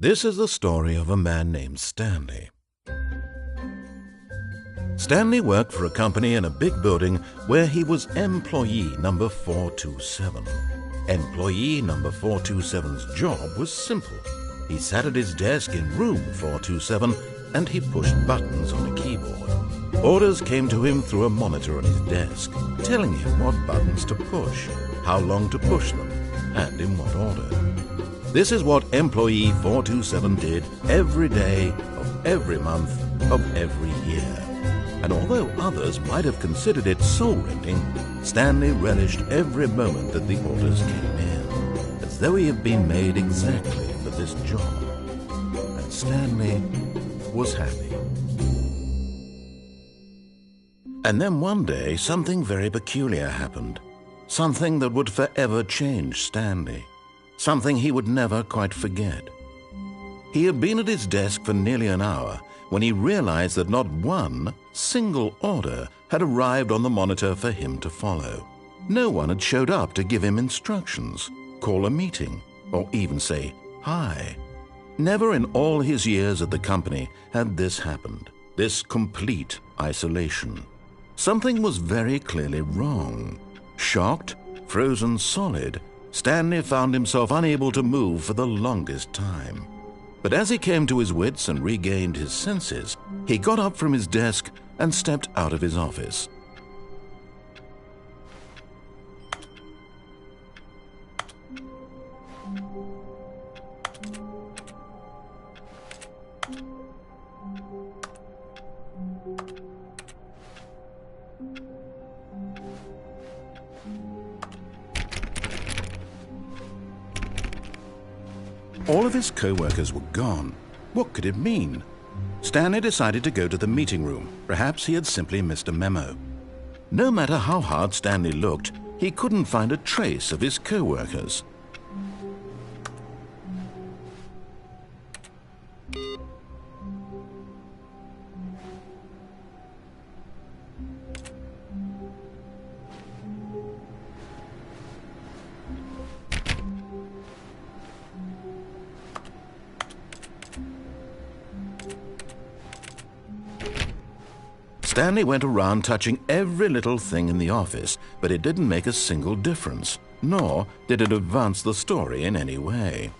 This is the story of a man named Stanley. Stanley worked for a company in a big building where he was employee number 427. Employee number 427's job was simple. He sat at his desk in room 427 and he pushed buttons on a keyboard. Orders came to him through a monitor on his desk, telling him what buttons to push, how long to push them, and in what order. This is what employee 427 did every day of every month of every year. And although others might have considered it soul-rending, Stanley relished every moment that the orders came in, as though he had been made exactly for this job. And Stanley was happy. And then one day, something very peculiar happened. Something that would forever change Stanley. Something he would never quite forget. He had been at his desk for nearly an hour when he realized that not one single order had arrived on the monitor for him to follow. No one had showed up to give him instructions, call a meeting, or even say hi. Never in all his years at the company had this happened, this complete isolation. Something was very clearly wrong. Shocked, frozen solid, Stanley found himself unable to move for the longest time. But as he came to his wits and regained his senses, he got up from his desk and stepped out of his office. All of his co-workers were gone. What could it mean? Stanley decided to go to the meeting room. Perhaps he had simply missed a memo. No matter how hard Stanley looked, he couldn't find a trace of his co-workers. Stanley went around touching every little thing in the office, but it didn't make a single difference, nor did it advance the story in any way.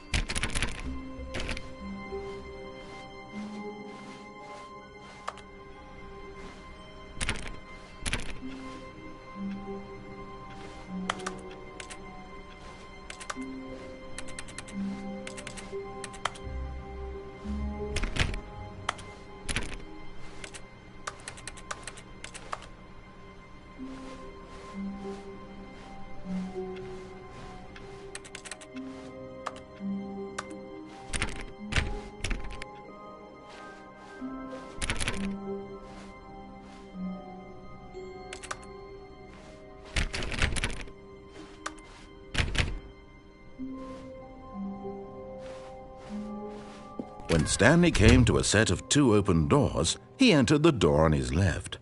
When Stanley came to a set of 2 open doors, he entered the door on his left.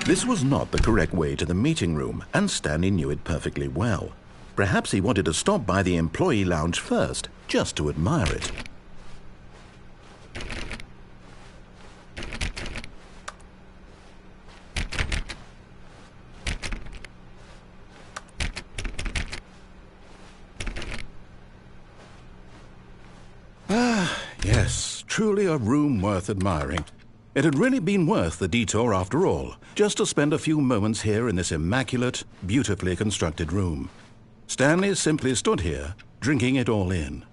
This was not the correct way to the meeting room, and Stanley knew it perfectly well. Perhaps he wanted to stop by the employee lounge first, just to admire it. Yes, truly a room worth admiring. It had really been worth the detour after all, just to spend a few moments here in this immaculate, beautifully constructed room. Stanley simply stood here, drinking it all in.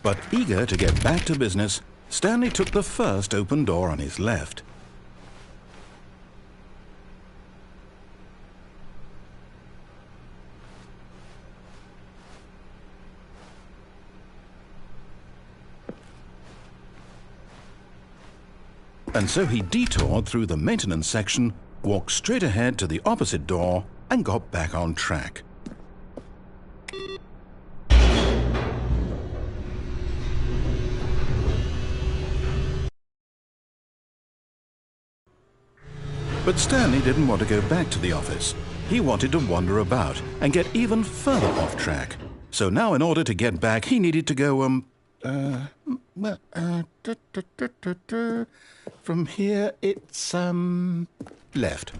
But eager to get back to business, Stanley took the first open door on his left. And so he detoured through the maintenance section, walked straight ahead to the opposite door, and got back on track. But Stanley didn't want to go back to the office. He wanted to wander about and get even further off track. So now in order to get back, he needed to go, from here it's, left.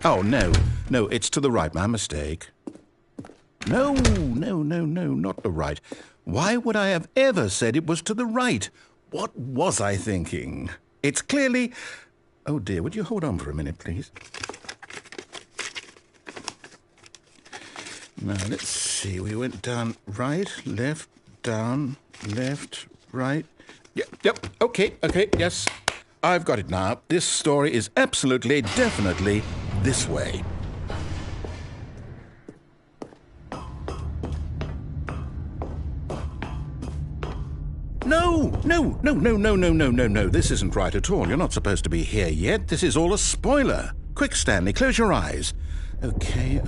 Oh, no, it's to the right, my mistake. No, not the right. Why would I have ever said it was to the right? What was I thinking? It's clearly... Oh dear, would you hold on for a minute, please? Now, let's see. We went down right, left, down, left, right. Yep, okay, yes. I've got it now. This story is absolutely, definitely this way. No. This isn't right at all. You're not supposed to be here yet. This is all a spoiler. Quick, Stanley, close your eyes. Okay.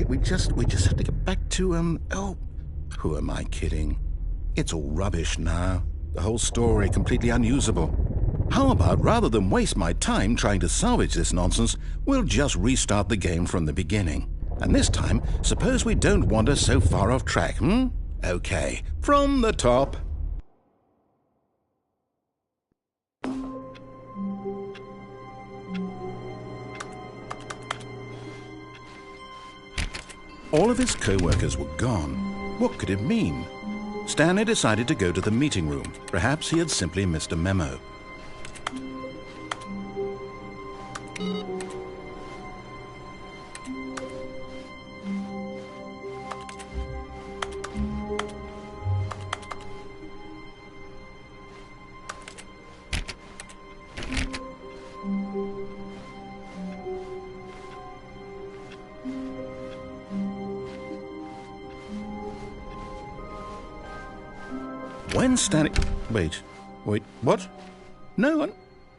We just have to get back to, oh, who am I kidding? It's all rubbish now. The whole story completely unusable. How about, rather than waste my time trying to salvage this nonsense, we'll just restart the game from the beginning. And this time, suppose we don't wander so far off track, Okay, from the top. All of his co-workers were gone. What could it mean? Stanley decided to go to the meeting room. Perhaps he had simply missed a memo. When Stanley... Wait, what? No,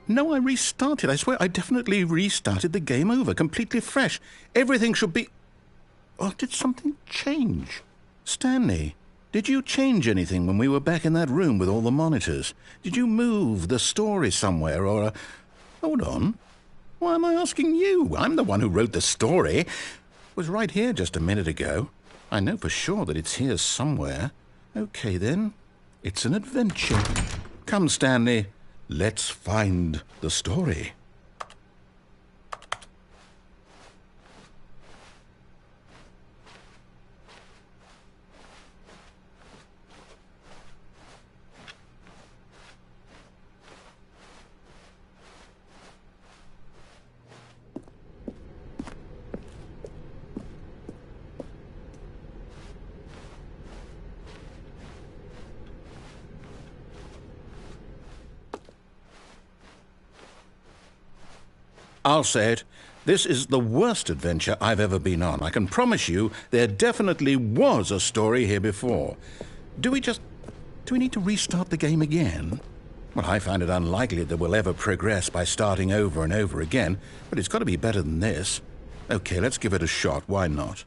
I restarted. I swear I definitely restarted the game over, completely fresh. Everything should be... Or did something change? Stanley, did you change anything when we were back in that room with all the monitors? Did you move the story somewhere or... Hold on. Why am I asking you? I'm the one who wrote the story. It was right here just a minute ago. I know for sure that it's here somewhere. Okay, then. It's an adventure. Come, Stanley. Let's find the story. I'll say it. This is the worst adventure I've ever been on. I can promise you there definitely was a story here before. Do we need to restart the game again? Well, I find it unlikely that we'll ever progress by starting over and over again, but it's got to be better than this. Okay, let's give it a shot. Why not?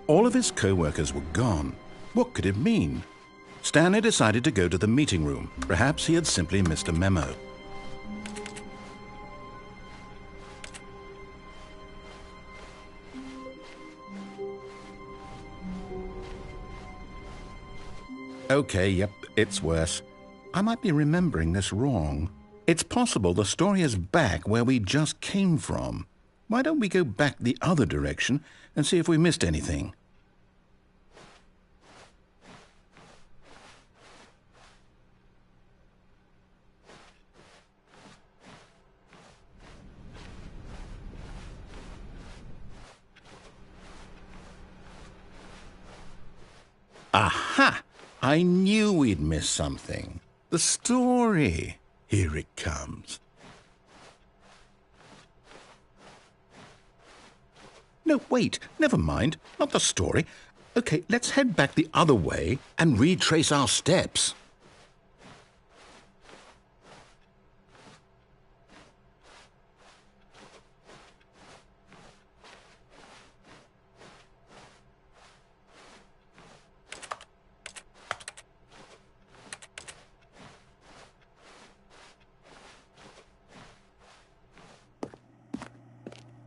All of his co-workers were gone. What could it mean? Stanley decided to go to the meeting room. Perhaps he had simply missed a memo. Okay, yep, it's worse. I might be remembering this wrong. It's possible the story is back where we just came from. Why don't we go back the other direction and see if we missed anything? Aha! I knew we'd miss something. The story. Here it comes. No, wait. Never mind. Not the story. Okay, let's head back the other way and retrace our steps.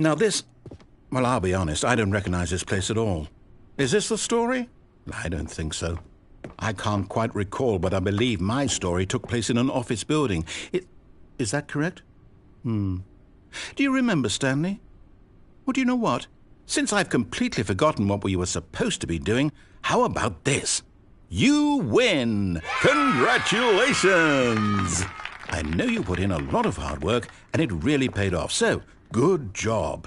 Now this, well, I'll be honest, I don't recognize this place at all. Is this the story? I don't think so. I can't quite recall, but I believe my story took place in an office building. Is that correct? Do you remember, Stanley? Well, do you know what? Since I've completely forgotten what we were supposed to be doing, how about this? You win! Congratulations! I know you put in a lot of hard work, and it really paid off, so good job.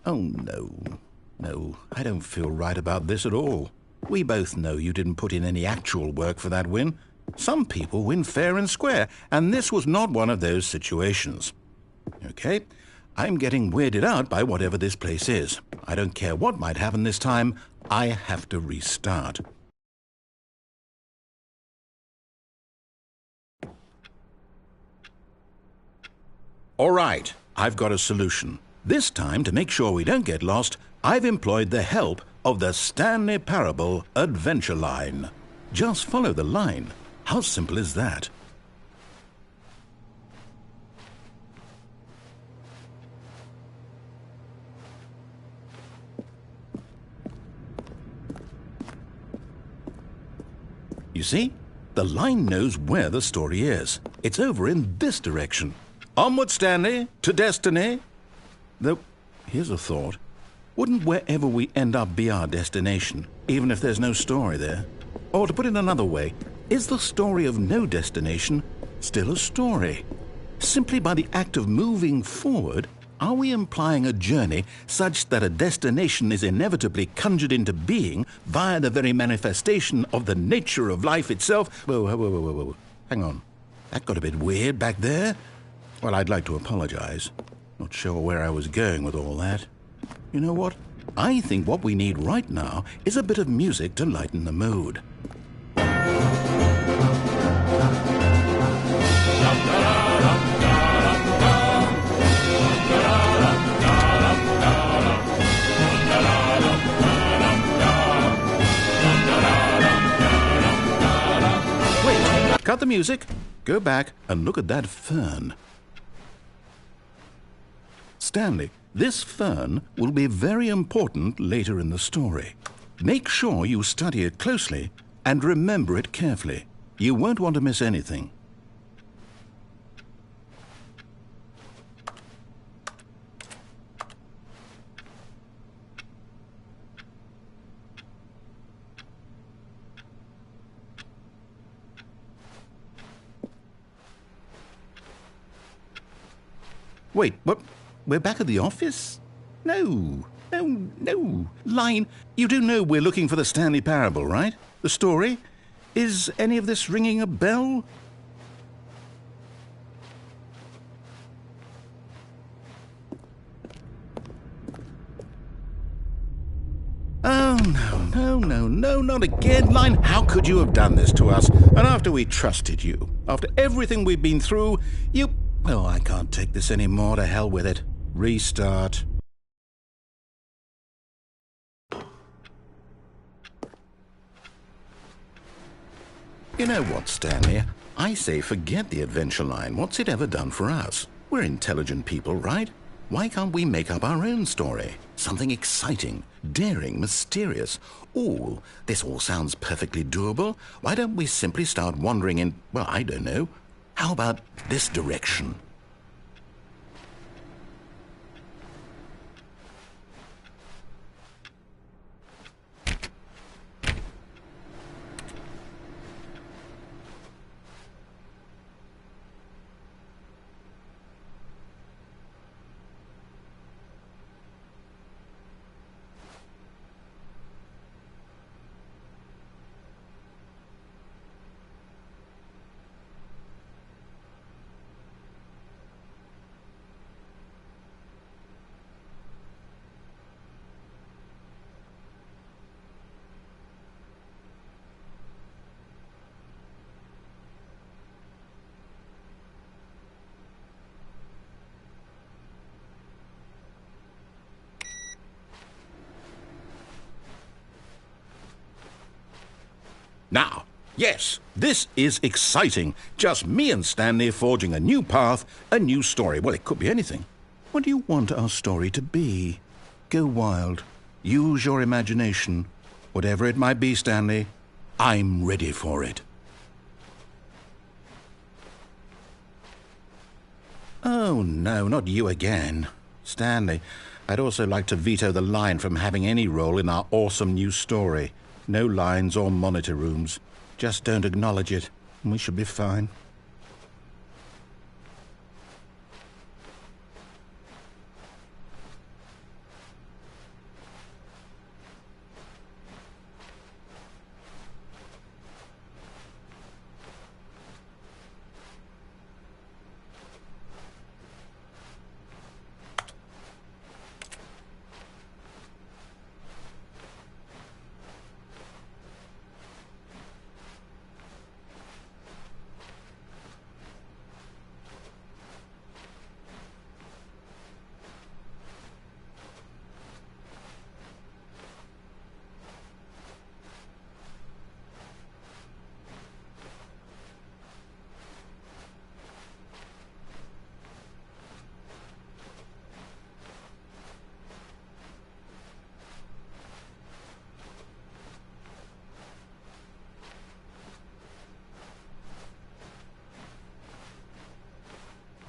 Oh, no, I don't feel right about this at all. We both know you didn't put in any actual work for that win. Some people win fair and square, and this was not one of those situations. Okay, I'm getting weirded out by whatever this place is. I don't care what might happen this time, I have to restart. All right, I've got a solution. This time, to make sure we don't get lost, I've employed the help of the Stanley Parable adventure line. Just follow the line. How simple is that? You see? The line knows where the story is. It's over in this direction. Onward, Stanley, to destiny. Though, here's a thought. Wouldn't wherever we end up be our destination, even if there's no story there? Or to put it another way, is the story of no destination still a story? Simply by the act of moving forward, are we implying a journey such that a destination is inevitably conjured into being via the very manifestation of the nature of life itself? Whoa. Hang on. That got a bit weird back there. Well, I'd like to apologize. Not sure where I was going with all that. You know what? I think what we need right now is a bit of music to lighten the mood. Wait, cut the music. Go back and look at that fern. Stanley, this fern will be very important later in the story. Make sure you study it closely and remember it carefully. You won't want to miss anything. Wait, what? We're back at the office? No. Line, you do know we're looking for the Stanley Parable, right? The story? Is any of this ringing a bell? Oh, no, not again, Line. How could you have done this to us? And after we trusted you, after everything we've been through, you... Oh, I can't take this anymore. To hell with it. Restart. You know what, Stanley? I say forget the adventure line. What's it ever done for us? We're intelligent people, right? Why can't we make up our own story? Something exciting, daring, mysterious. Ooh, this all sounds perfectly doable. Why don't we simply start wandering in, well, I don't know. How about this direction? Now, yes, this is exciting. Just me and Stanley forging a new path, a new story. Well, it could be anything. What do you want our story to be? Go wild. Use your imagination. Whatever it might be, Stanley, I'm ready for it. Oh, no, not you again. Stanley, I'd also like to veto the line from having any role in our awesome new story. No lines or monitor rooms. Just don't acknowledge it, and we should be fine.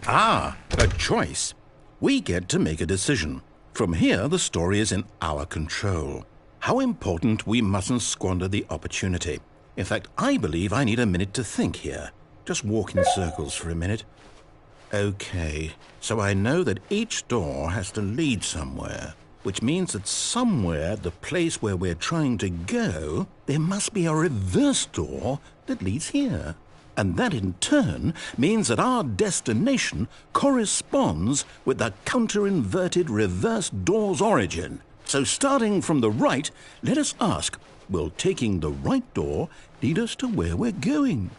Ah, a choice. We get to make a decision. From here, the story is in our control. How important we mustn't squander the opportunity. In fact, I believe I need a minute to think here. Just walk in circles for a minute. Okay, so I know that each door has to lead somewhere, which means that somewhere, the place where we're trying to go, there must be a reverse door that leads here. And that in turn means that our destination corresponds with the counter-inverted reverse door's origin. So starting from the right, let us ask, will taking the right door lead us to where we're going?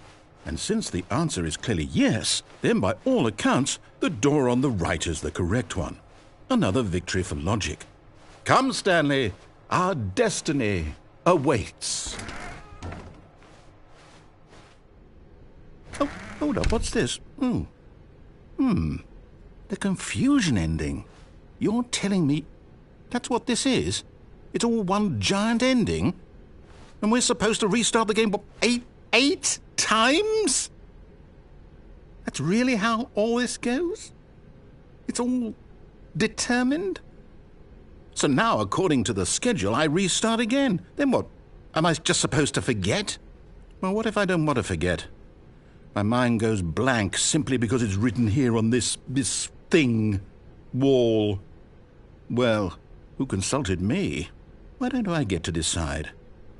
And since the answer is clearly yes, then by all accounts, the door on the right is the correct one. Another victory for logic. Come, Stanley, our destiny awaits. Oh, hold up, what's this? The confusion ending. You're telling me that's what this is? It's all one giant ending? And we're supposed to restart the game, what, eight times? That's really how all this goes? It's all determined? So now, according to the schedule, I restart again. Then what? Am I just supposed to forget? Well, what if I don't want to forget? My mind goes blank simply because it's written here on this thing, wall. Well, who consulted me? Why don't I get to decide?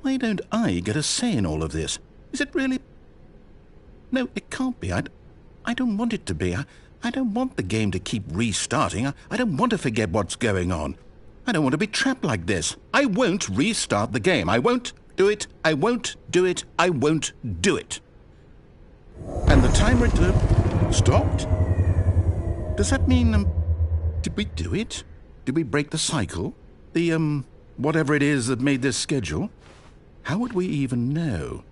Why don't I get a say in all of this? Is it really? No, it can't be. I don't want it to be. I don't want the game to keep restarting. I don't want to forget what's going on. I don't want to be trapped like this. I won't restart the game. I won't do it. I won't do it. I won't do it. And the timer stopped? Does that mean, did we do it? Did we break the cycle? The, whatever it is that made this schedule? How would we even know?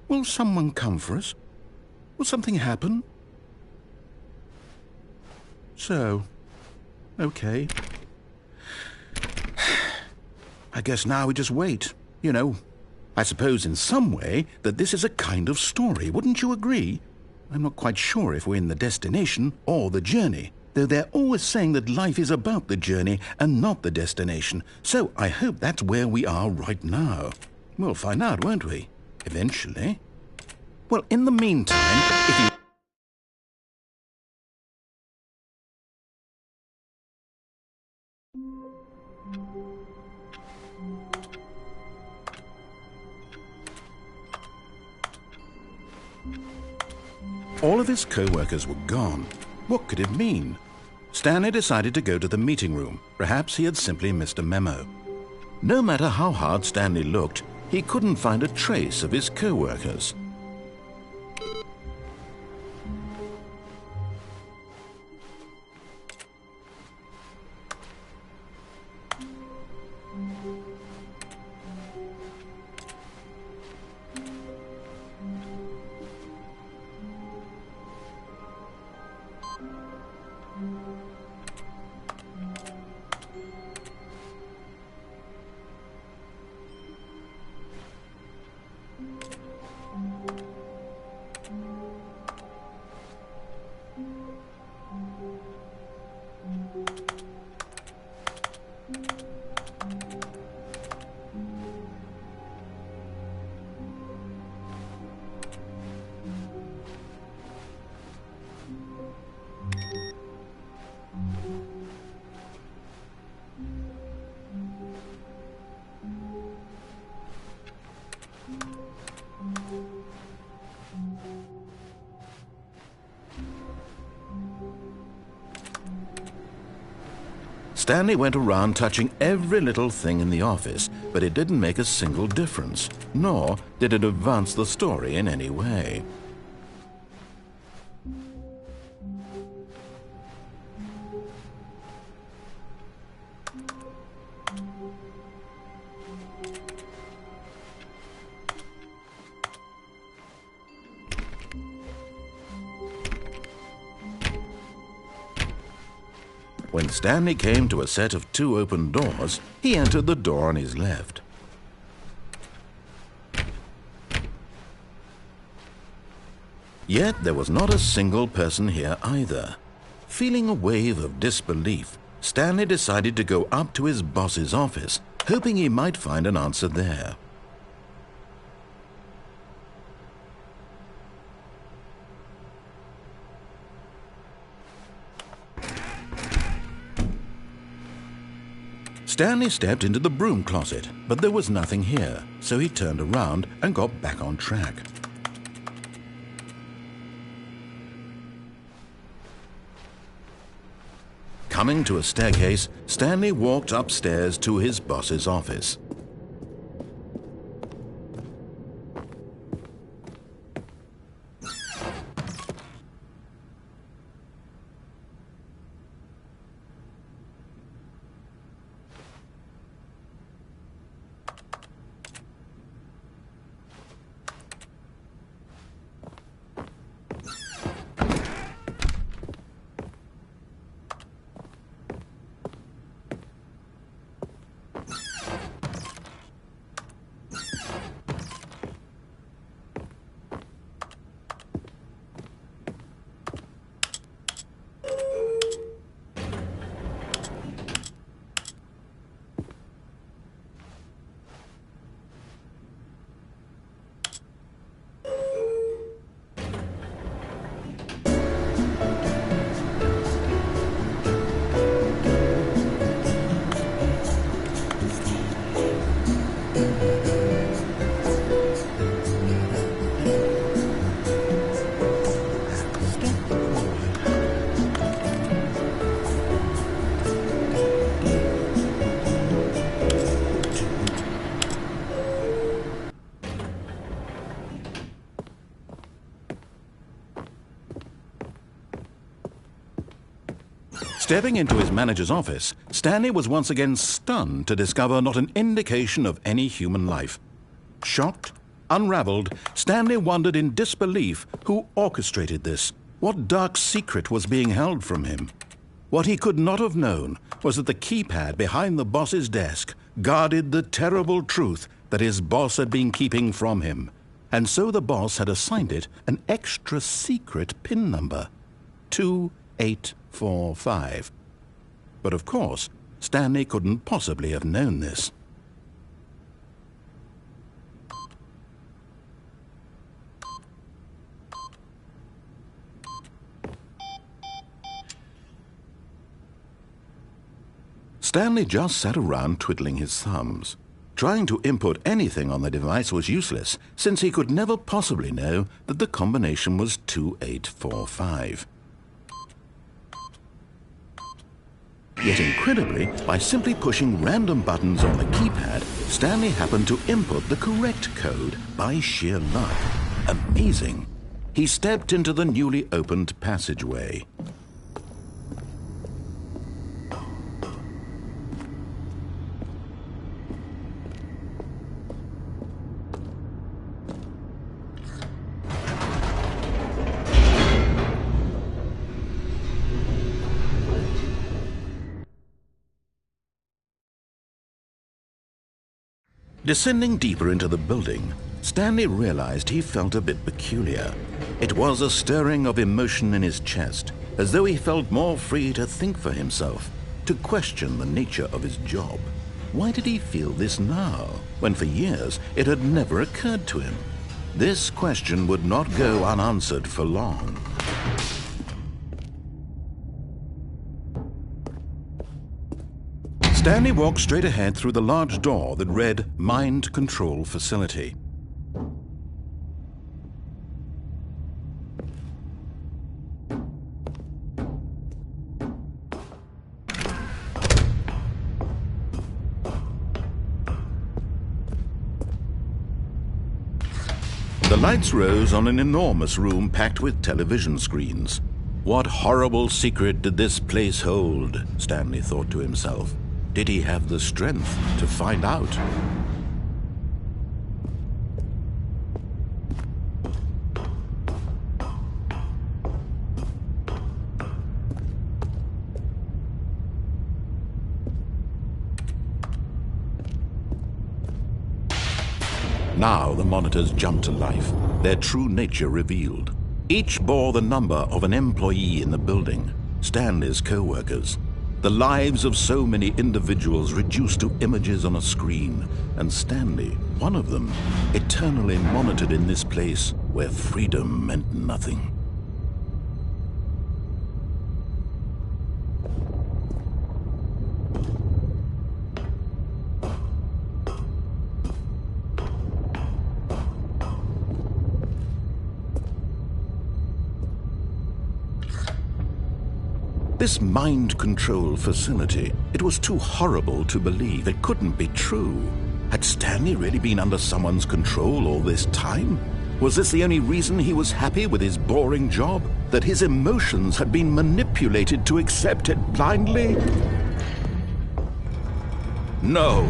Will someone come for us? Will something happen? So, okay. I guess now we just wait, you know. I suppose in some way that this is a kind of story, wouldn't you agree? I'm not quite sure if we're in the destination or the journey, though they're always saying that life is about the journey and not the destination, so I hope that's where we are right now. We'll find out, won't we? Eventually. Well, in the meantime, if you... All of his co-workers were gone. What could it mean? Stanley decided to go to the meeting room. Perhaps he had simply missed a memo. No matter how hard Stanley looked, he couldn't find a trace of his co-workers. Stanley went around touching every little thing in the office, but it didn't make a single difference, nor did it advance the story in any way. When Stanley came to a set of 2 open doors, he entered the door on his left. Yet there was not a single person here either. Feeling a wave of disbelief, Stanley decided to go up to his boss's office, hoping he might find an answer there. Stanley stepped into the broom closet, but there was nothing here, so he turned around and got back on track. Coming to a staircase, Stanley walked upstairs to his boss's office. Stepping into his manager's office, Stanley was once again stunned to discover not an indication of any human life. Shocked, unraveled, Stanley wondered in disbelief who orchestrated this. What dark secret was being held from him? What he could not have known was that the keypad behind the boss's desk guarded the terrible truth that his boss had been keeping from him. And so the boss had assigned it an extra secret PIN number, 2845. But of course, Stanley couldn't possibly have known this. Stanley just sat around twiddling his thumbs. Trying to input anything on the device was useless, since he could never possibly know that the combination was 2845. Yet incredibly, by simply pushing random buttons on the keypad, Stanley happened to input the correct code by sheer luck. Amazing! He stepped into the newly opened passageway. Descending deeper into the building, Stanley realized he felt a bit peculiar. It was a stirring of emotion in his chest, as though he felt more free to think for himself, to question the nature of his job. Why did he feel this now, when for years it had never occurred to him? This question would not go unanswered for long. Stanley walked straight ahead through the large door that read Mind Control Facility. The lights rose on an enormous room packed with television screens. What horrible secret did this place hold? Stanley thought to himself. Did he have the strength to find out? Now the monitors jumped to life, their true nature revealed. Each bore the number of an employee in the building, Stanley's co-workers. The lives of so many individuals reduced to images on a screen, and Stanley, one of them, eternally monitored in this place where freedom meant nothing. This mind control facility, it was too horrible to believe. It couldn't be true. Had Stanley really been under someone's control all this time? Was this the only reason he was happy with his boring job? That his emotions had been manipulated to accept it blindly? No,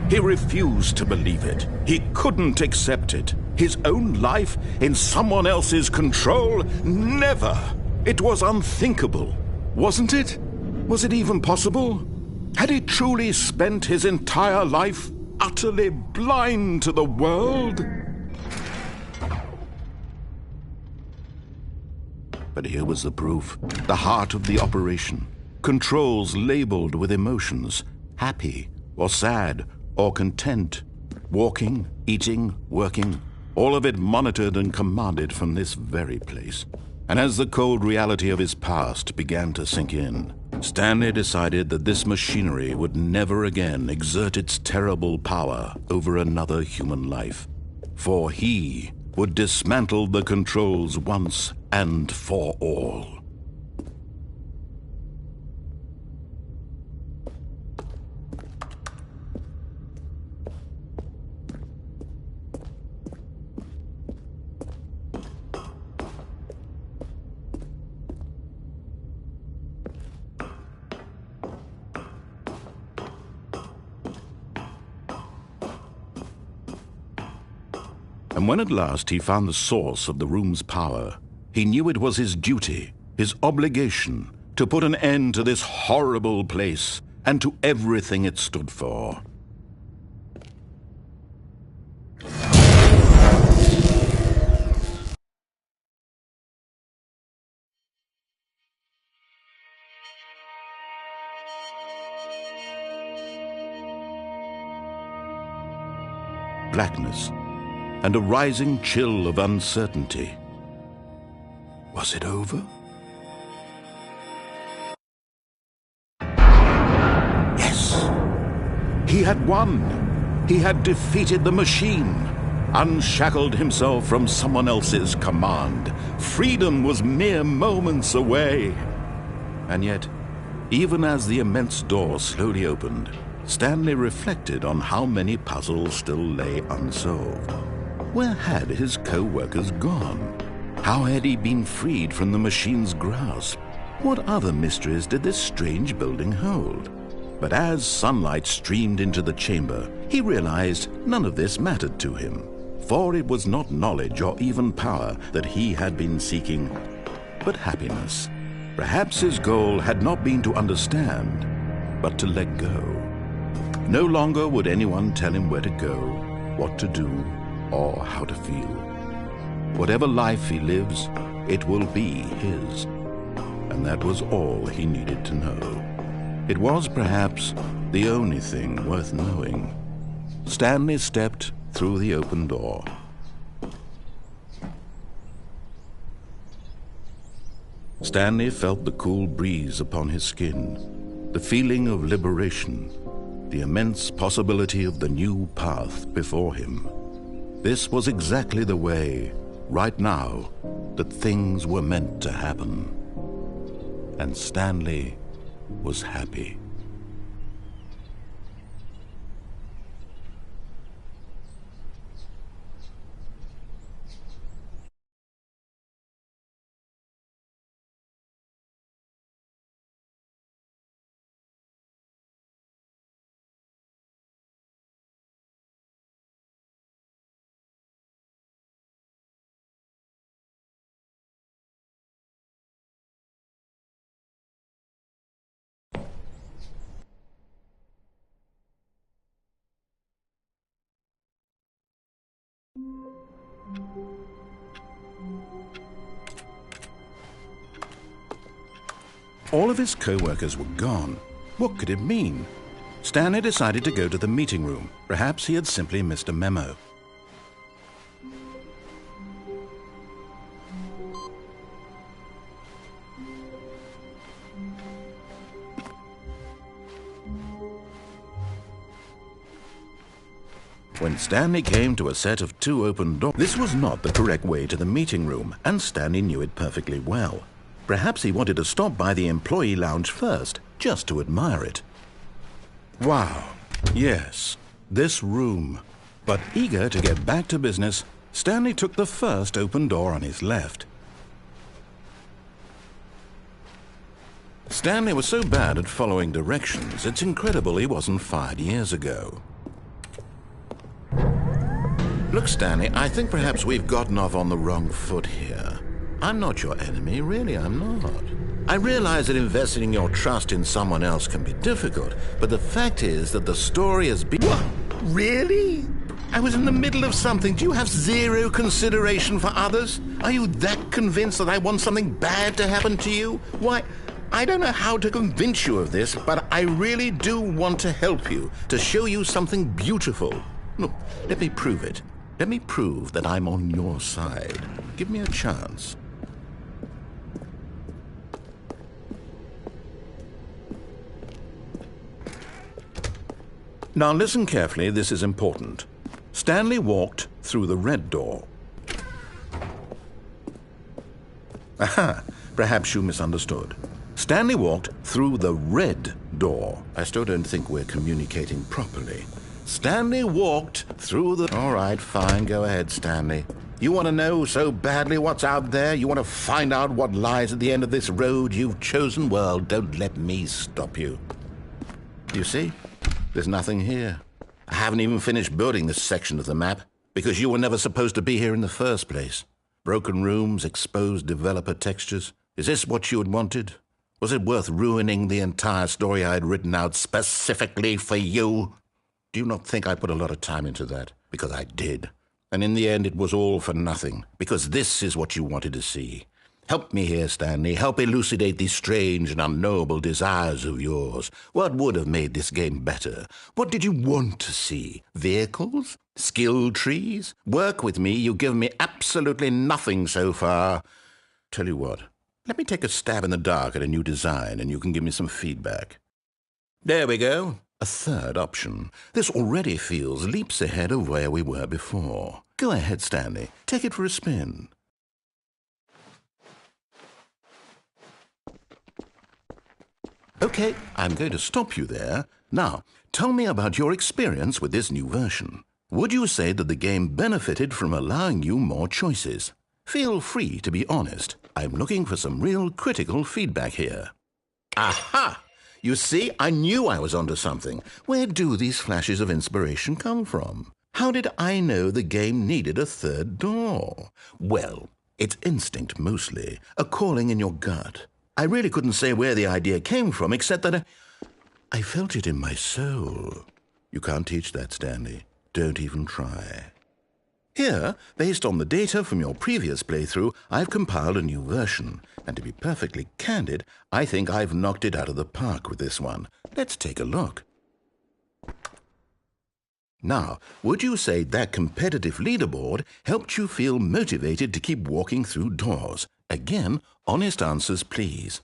he refused to believe it. He couldn't accept it. His own life in someone else's control? Never! It was unthinkable. Wasn't it? Was it even possible? Had he truly spent his entire life utterly blind to the world? But here was the proof, the heart of the operation. Controls labeled with emotions, happy or sad or content, walking, eating, working, all of it monitored and commanded from this very place. And as the cold reality of his past began to sink in, Stanley decided that this machinery would never again exert its terrible power over another human life, for he would dismantle the controls once and for all. And when at last he found the source of the room's power, he knew it was his duty, his obligation, to put an end to this horrible place and to everything it stood for. Blackness and a rising chill of uncertainty. Was it over? Yes! He had won! He had defeated the machine, unshackled himself from someone else's command. Freedom was mere moments away. And yet, even as the immense door slowly opened, Stanley reflected on how many puzzles still lay unsolved. Where had his co-workers gone? How had he been freed from the machine's grasp? What other mysteries did this strange building hold? But as sunlight streamed into the chamber, he realized none of this mattered to him, for it was not knowledge or even power that he had been seeking, but happiness. Perhaps his goal had not been to understand, but to let go. No longer would anyone tell him where to go, what to do, or how to feel. Whatever life he lives, it will be his. And that was all he needed to know. It was perhaps the only thing worth knowing. Stanley stepped through the open door. Stanley felt the cool breeze upon his skin, the feeling of liberation, the immense possibility of the new path before him. This was exactly the way, right now, that things were meant to happen. And Stanley was happy. All of his co-workers were gone. What could it mean? Stanley decided to go to the meeting room. Perhaps he had simply missed a memo. When Stanley came to a set of 2 open doors, this was not the correct way to the meeting room, and Stanley knew it perfectly well. Perhaps he wanted to stop by the employee lounge first, just to admire it. Wow, yes, this room. But eager to get back to business, Stanley took the first open door on his left. Stanley was so bad at following directions, it's incredible he wasn't fired years ago. Look, Stanley, I think perhaps we've gotten off on the wrong foot here. I'm not your enemy, really, I'm not. I realize that investing your trust in someone else can be difficult, but the fact is that the story has been... What? Really? I was in the middle of something. Do you have zero consideration for others? Are you that convinced that I want something bad to happen to you? Why, I don't know how to convince you of this, but I really do want to help you, to show you something beautiful. Look, let me prove it. Let me prove that I'm on your side. Give me a chance. Now listen carefully, this is important. Stanley walked through the red door. Aha, perhaps you misunderstood. Stanley walked through the red door. I still don't think we're communicating properly. Stanley walked through the... All right, fine, go ahead, Stanley. You want to know so badly what's out there? You want to find out what lies at the end of this road you've chosen? Well, don't let me stop you. You see? There's nothing here. I haven't even finished building this section of the map, because you were never supposed to be here in the first place. Broken rooms, exposed developer textures. Is this what you had wanted? Was it worth ruining the entire story I had written out specifically for you? Do you not think I put a lot of time into that? Because I did. And in the end, it was all for nothing, because this is what you wanted to see. Help me here, Stanley. Help elucidate these strange and unknowable desires of yours. What would have made this game better? What did you want to see? Vehicles? Skill trees? Work with me. You've given me absolutely nothing so far. Tell you what, let me take a stab in the dark at a new design, and you can give me some feedback. There we go. A third option. This already feels leaps ahead of where we were before. Go ahead, Stanley. Take it for a spin. Okay, I'm going to stop you there. Now, tell me about your experience with this new version. Would you say that the game benefited from allowing you more choices? Feel free to be honest. I'm looking for some real critical feedback here. Aha! You see, I knew I was onto something. Where do these flashes of inspiration come from? How did I know the game needed a third door? Well, it's instinct mostly, a calling in your gut. I really couldn't say where the idea came from, except that I felt it in my soul. You can't teach that, Stanley. Don't even try. Here, based on the data from your previous playthrough, I've compiled a new version. And to be perfectly candid, I think I've knocked it out of the park with this one. Let's take a look. Now, would you say that competitive leaderboard helped you feel motivated to keep walking through doors? Again, honest answers, please.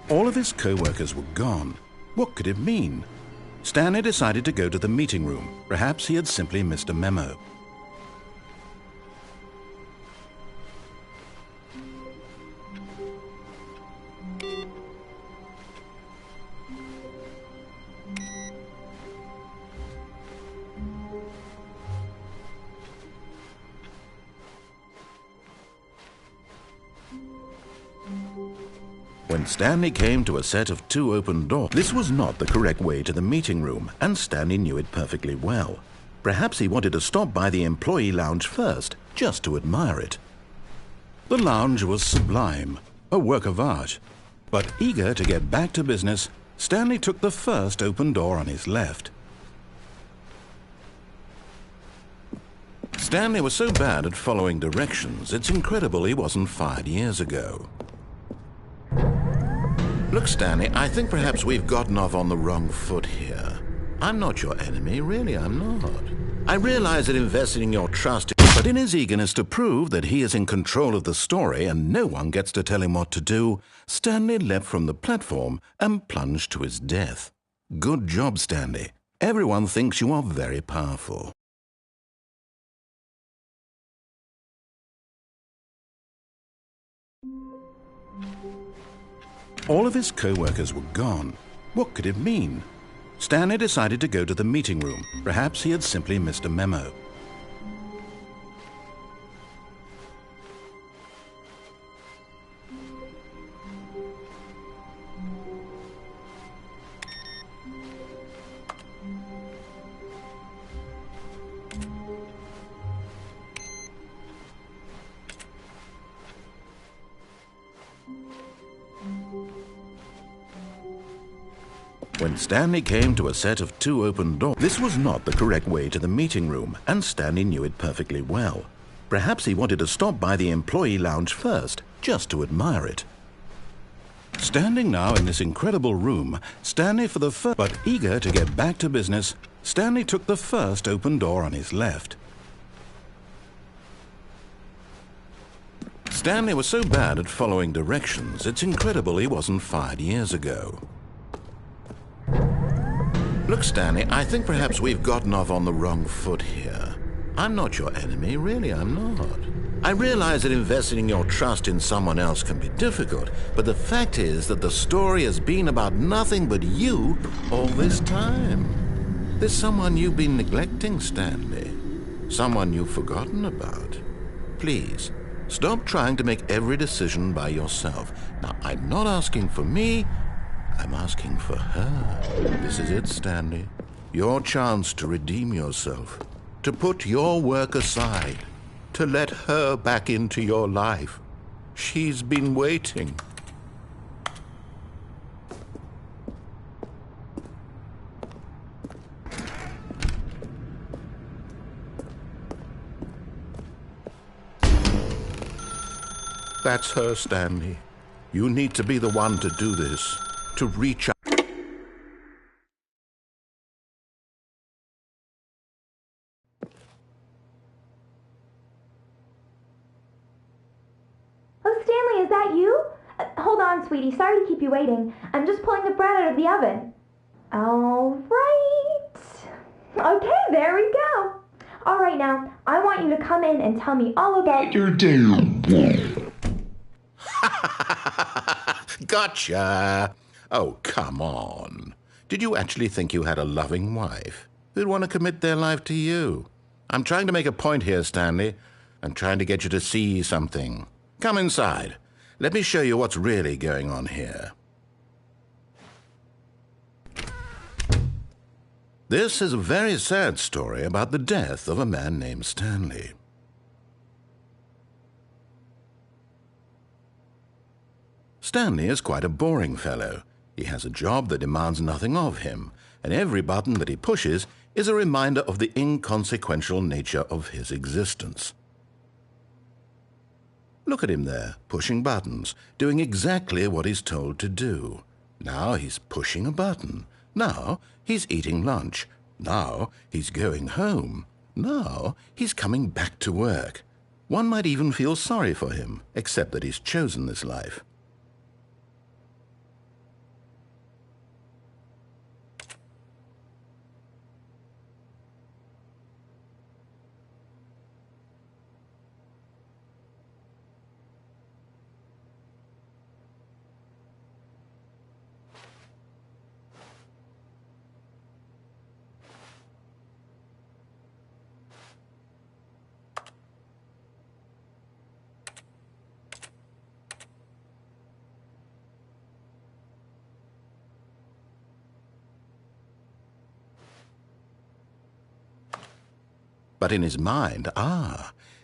All of his co-workers were gone. What could it mean? Stanley decided to go to the meeting room. Perhaps he had simply missed a memo. When Stanley came to a set of 2 open doors, this was not the correct way to the meeting room, and Stanley knew it perfectly well. Perhaps he wanted to stop by the employee lounge first, just to admire it. The lounge was sublime, a work of art. But eager to get back to business, Stanley took the first open door on his left. Stanley was so bad at following directions, it's incredible he wasn't fired years ago. Look, Stanley, I think perhaps we've gotten off on the wrong foot here. I'm not your enemy, really, I'm not. I realize that investing your trust, but in his eagerness to prove that he is in control of the story and no one gets to tell him what to do, Stanley leapt from the platform and plunged to his death. Good job, Stanley. Everyone thinks you are very powerful. All of his co-workers were gone. What could it mean? Stanley decided to go to the meeting room. Perhaps he had simply missed a memo. When Stanley came to a set of 2 open doors, this was not the correct way to the meeting room, and Stanley knew it perfectly well. Perhaps he wanted to stop by the employee lounge first, just to admire it. Standing now in this incredible room, Stanley for the first, but eager to get back to business, Stanley took the first open door on his left. Stanley was so bad at following directions, it's incredible he wasn't fired years ago. Look, Stanley, I think perhaps we've gotten off on the wrong foot here. I'm not your enemy, really, I'm not. I realize that investing your trust in someone else can be difficult, but the fact is that the story has been about nothing but you all this time. There's someone you've been neglecting, Stanley. Someone you've forgotten about. Please, stop trying to make every decision by yourself. Now, I'm not asking for me, I'm asking for her. This is it, Stanley. Your chance to redeem yourself, to put your work aside, to let her back into your life. She's been waiting. That's her, Stanley. You need to be the one to do this. To reach out. Oh, Stanley, is that you? Hold on, sweetie. Sorry to keep you waiting. I'm just pulling the bread out of the oven. All right. Okay, there we go. All right, now, I want you to come in and tell me all about your day. Gotcha. Oh, come on. Did you actually think you had a loving wife who'd want to commit their life to you? I'm trying to make a point here, Stanley. I'm trying to get you to see something. Come inside. Let me show you what's really going on here. This is a very sad story about the death of a man named Stanley. Stanley is quite a boring fellow. He has a job that demands nothing of him, and every button that he pushes is a reminder of the inconsequential nature of his existence. Look at him there, pushing buttons, doing exactly what he's told to do. Now he's pushing a button. Now he's eating lunch. Now he's going home. Now he's coming back to work. One might even feel sorry for him, except that he's chosen this life. But in his mind,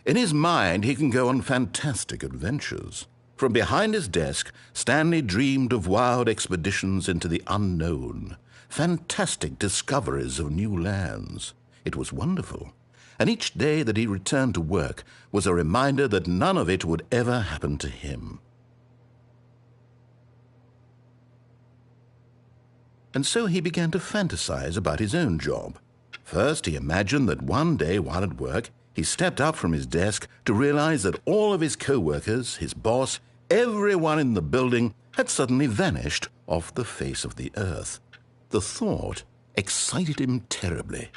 in his mind he can go on fantastic adventures. From behind his desk, Stanley dreamed of wild expeditions into the unknown, fantastic discoveries of new lands. It was wonderful, and each day that he returned to work was a reminder that none of it would ever happen to him. And so he began to fantasize about his own job. First, he imagined that one day while at work, he stepped up from his desk to realize that all of his co-workers, his boss, everyone in the building had suddenly vanished off the face of the earth. The thought excited him terribly.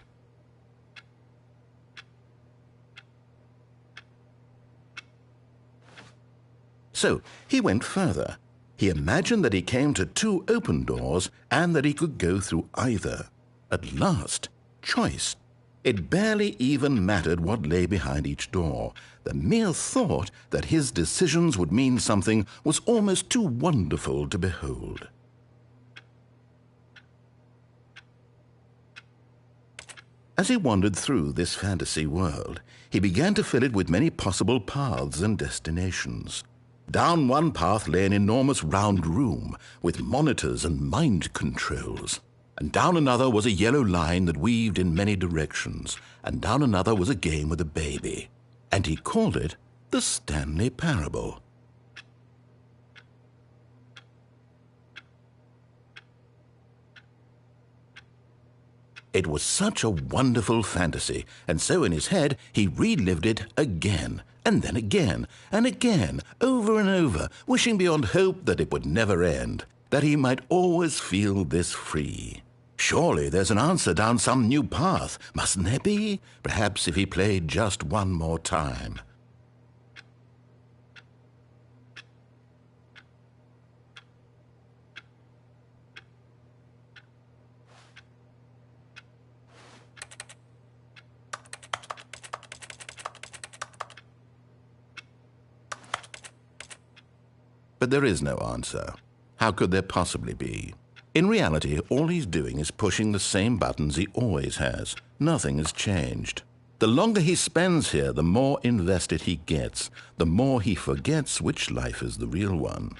So he went further. He imagined that he came to 2 open doors and that he could go through either. At last, choice. It barely even mattered what lay behind each door. The mere thought that his decisions would mean something was almost too wonderful to behold. As he wandered through this fantasy world, he began to fill it with many possible paths and destinations. Down one path lay an enormous round room with monitors and mind controls. And down another was a yellow line that weaved in many directions, and down another was a game with a baby. And he called it the Stanley Parable. It was such a wonderful fantasy, and so in his head he relived it again, and then again, and again, over and over, wishing beyond hope that it would never end, that he might always feel this free. Surely there's an answer down some new path, mustn't there be? Perhaps if he played just one more time. But there is no answer. How could there possibly be? In reality, all he's doing is pushing the same buttons he always has. Nothing has changed. The longer he spends here, the more invested he gets, the more he forgets which life is the real one.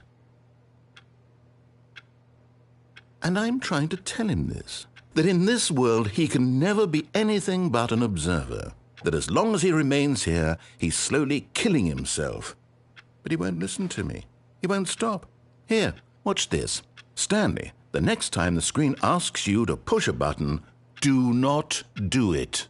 And I'm trying to tell him this, that in this world he can never be anything but an observer, that as long as he remains here, he's slowly killing himself. But he won't listen to me. He won't stop. Here, watch this. Stanley, the next time the screen asks you to push a button, do not do it.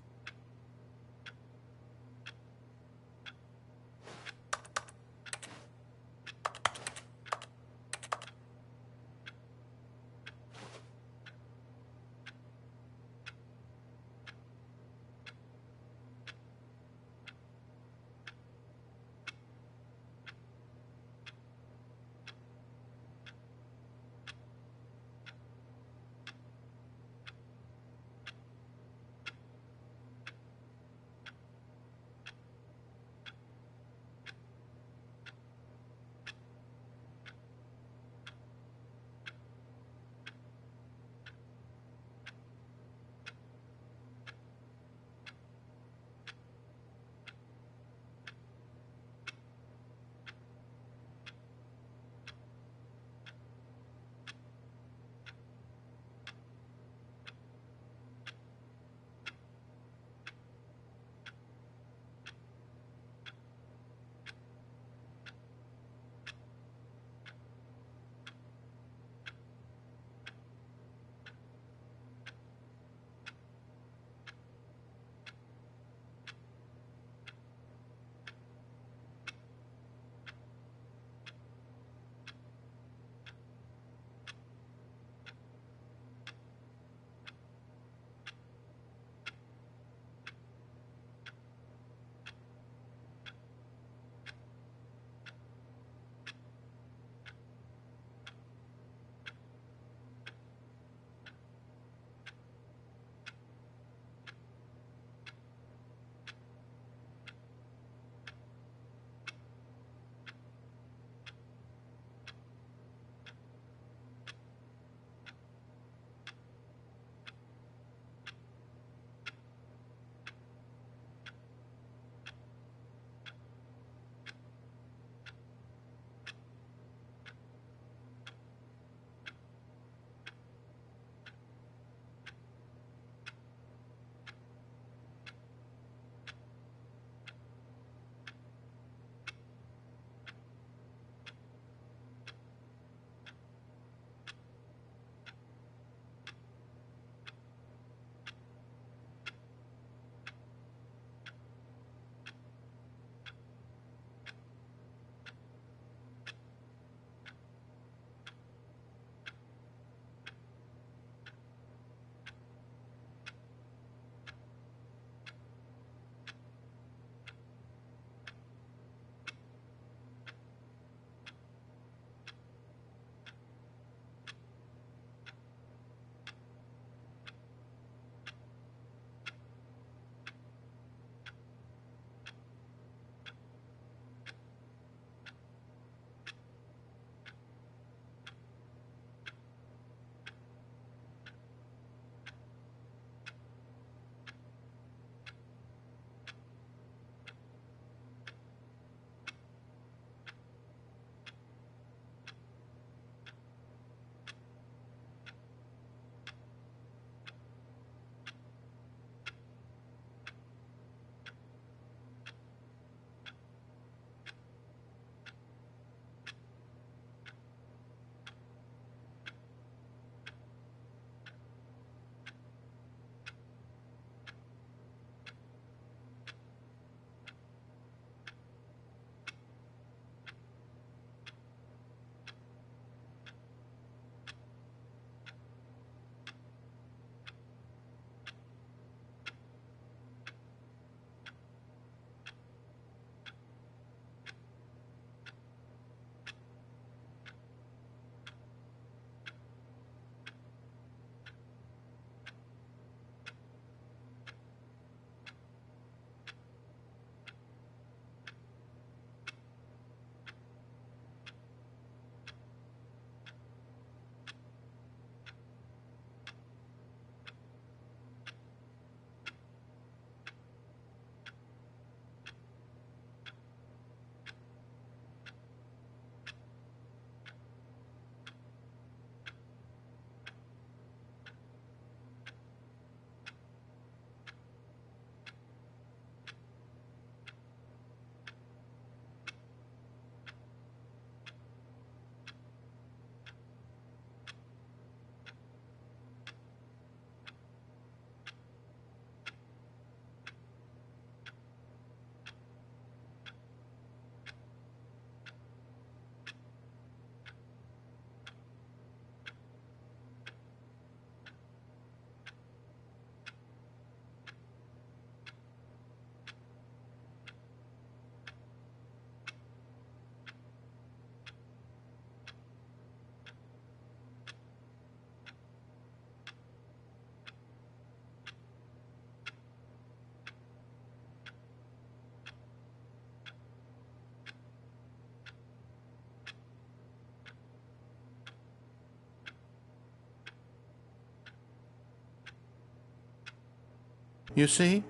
You see?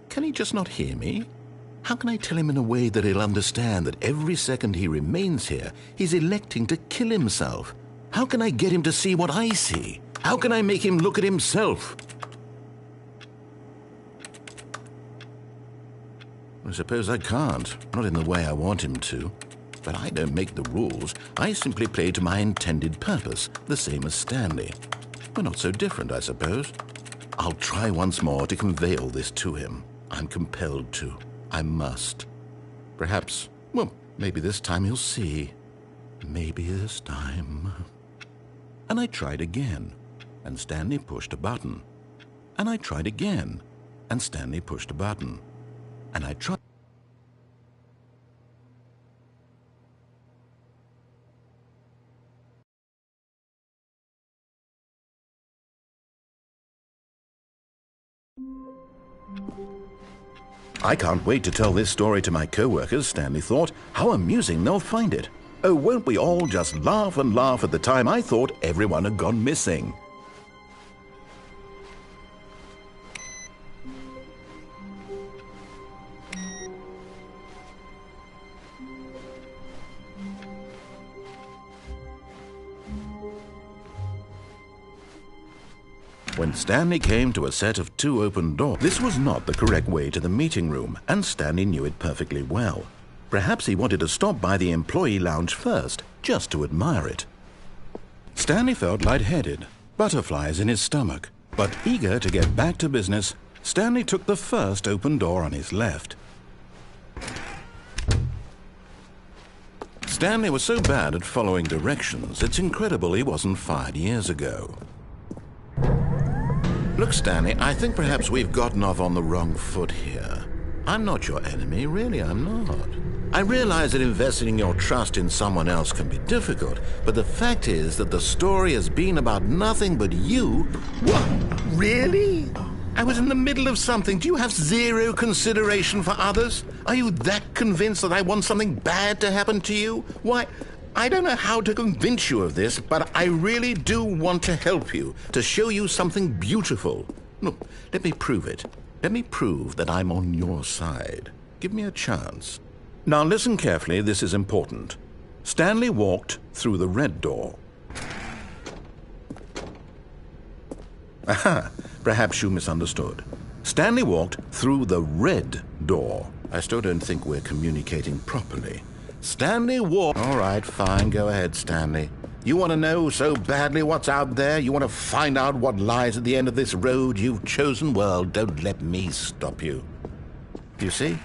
Can he just not hear me? How can I tell him in a way that he'll understand that every second he remains here, he's electing to kill himself? How can I get him to see what I see? How can I make him look at himself? I suppose I can't, not in the way I want him to. But I don't make the rules. I simply play to my intended purpose, the same as Stanley. We're not so different, I suppose. I'll try once more to convey all this to him. I'm compelled to. I must. Perhaps, well, maybe this time he'll see. Maybe this time. And I tried again, and Stanley pushed a button. And I tried again, and Stanley pushed a button. And I tried. I can't wait to tell this story to my co-workers, Stanley thought. How amusing they'll find it. Oh, won't we all just laugh and laugh at the time I thought everyone had gone missing. When Stanley came to a set of 2 open doors, this was not the correct way to the meeting room, and Stanley knew it perfectly well. Perhaps he wanted to stop by the employee lounge first, just to admire it. Stanley felt lightheaded, butterflies in his stomach, but eager to get back to business, Stanley took the first open door on his left. Stanley was so bad at following directions, it's incredible he wasn't fired years ago. Look, Stanley, I think perhaps we've gotten off on the wrong foot here. I'm not your enemy, really, I'm not. I realize that investing your trust in someone else can be difficult, but the fact is that the story has been about nothing but you. What? Really? I was in the middle of something. Do you have zero consideration for others? Are you that convinced that I want something bad to happen to you? Why, I don't know how to convince you of this, but I really do want to help you, to show you something beautiful. Look, let me prove it. Let me prove that I'm on your side. Give me a chance. Now listen carefully, this is important. Stanley walked through the red door. Aha, perhaps you misunderstood. Stanley walked through the red door. I still don't think we're communicating properly. Stanley walked... All right, fine, go ahead, Stanley. You want to know so badly what's out there? You want to find out what lies at the end of this road you've chosen? Well, don't let me stop you. You see?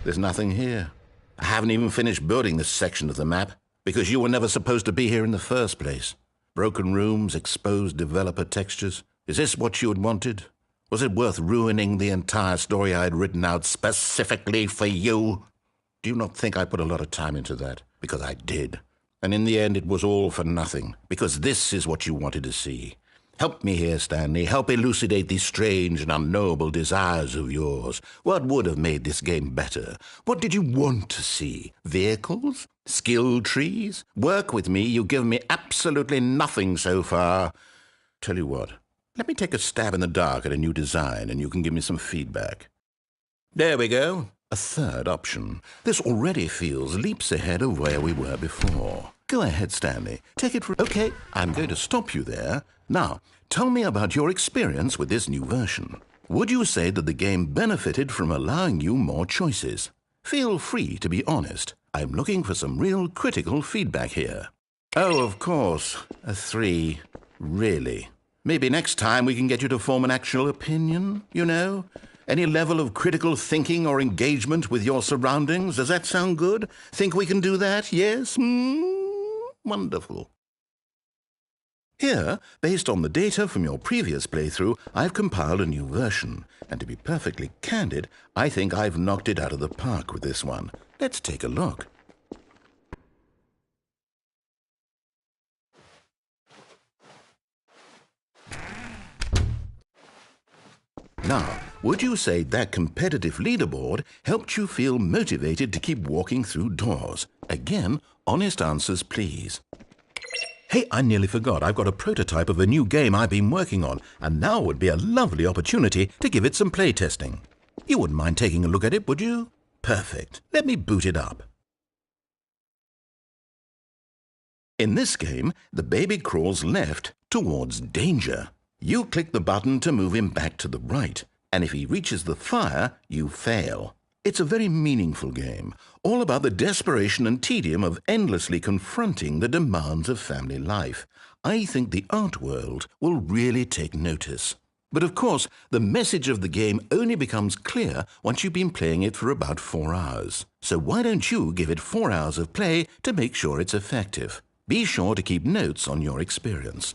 There's nothing here. I haven't even finished building this section of the map, because you were never supposed to be here in the first place. Broken rooms, exposed developer textures. Is this what you had wanted? Was it worth ruining the entire story I had written out specifically for you? Do you not think I put a lot of time into that? Because I did. And in the end, it was all for nothing, because this is what you wanted to see. Help me here, Stanley. Help elucidate these strange and unknowable desires of yours. What would have made this game better? What did you want to see? Vehicles? Skill trees? Work with me. You've given me absolutely nothing so far. Tell you what, let me take a stab in the dark at a new design, and you can give me some feedback. There we go. A third option. This already feels leaps ahead of where we were before. Go ahead, Stanley. Take it from... Okay, I'm going to stop you there. Now, tell me about your experience with this new version. Would you say that the game benefited from allowing you more choices? Feel free to be honest. I'm looking for some real critical feedback here. Oh, of course. A 3. Really? Maybe next time we can get you to form an actual opinion, you know? Any level of critical thinking or engagement with your surroundings? Does that sound good? Think we can do that? Yes? Wonderful. Here, based on the data from your previous playthrough, I've compiled a new version. And to be perfectly candid, I think I've knocked it out of the park with this one. Let's take a look. Now, would you say that competitive leaderboard helped you feel motivated to keep walking through doors? Again, honest answers, please. Hey, I nearly forgot. I've got a prototype of a new game I've been working on, and now would be a lovely opportunity to give it some play testing. You wouldn't mind taking a look at it, would you? Perfect. Let me boot it up. In this game, the baby crawls left towards danger. You click the button to move him back to the right, and if he reaches the fire, you fail. It's a very meaningful game, all about the desperation and tedium of endlessly confronting the demands of family life. I think the art world will really take notice. But of course, the message of the game only becomes clear once you've been playing it for about 4 hours. So why don't you give it 4 hours of play to make sure it's effective? Be sure to keep notes on your experience.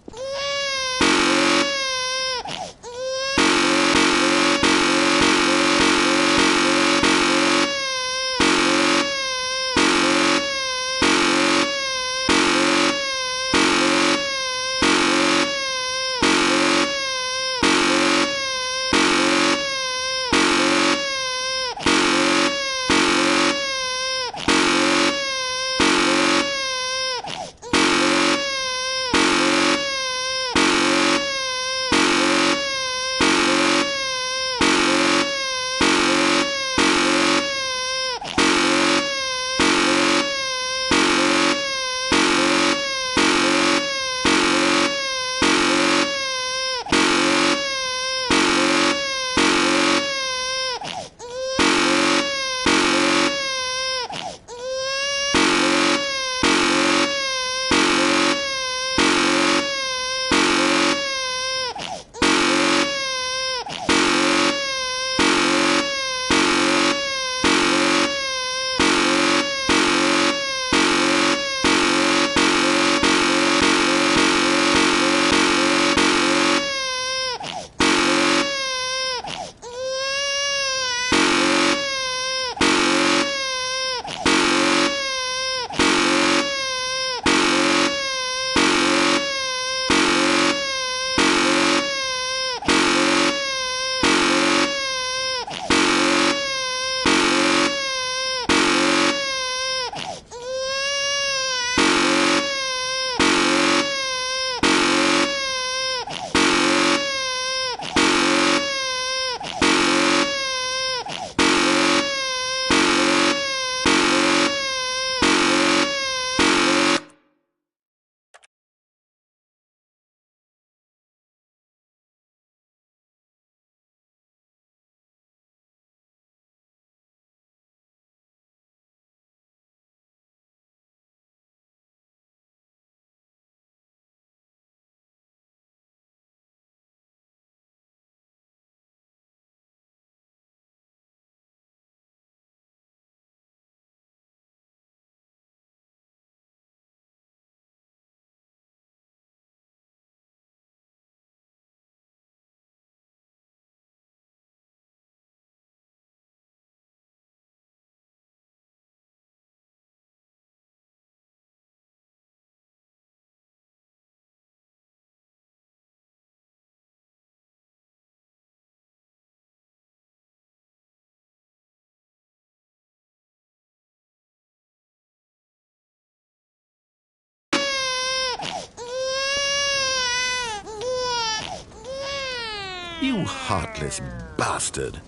You heartless bastard.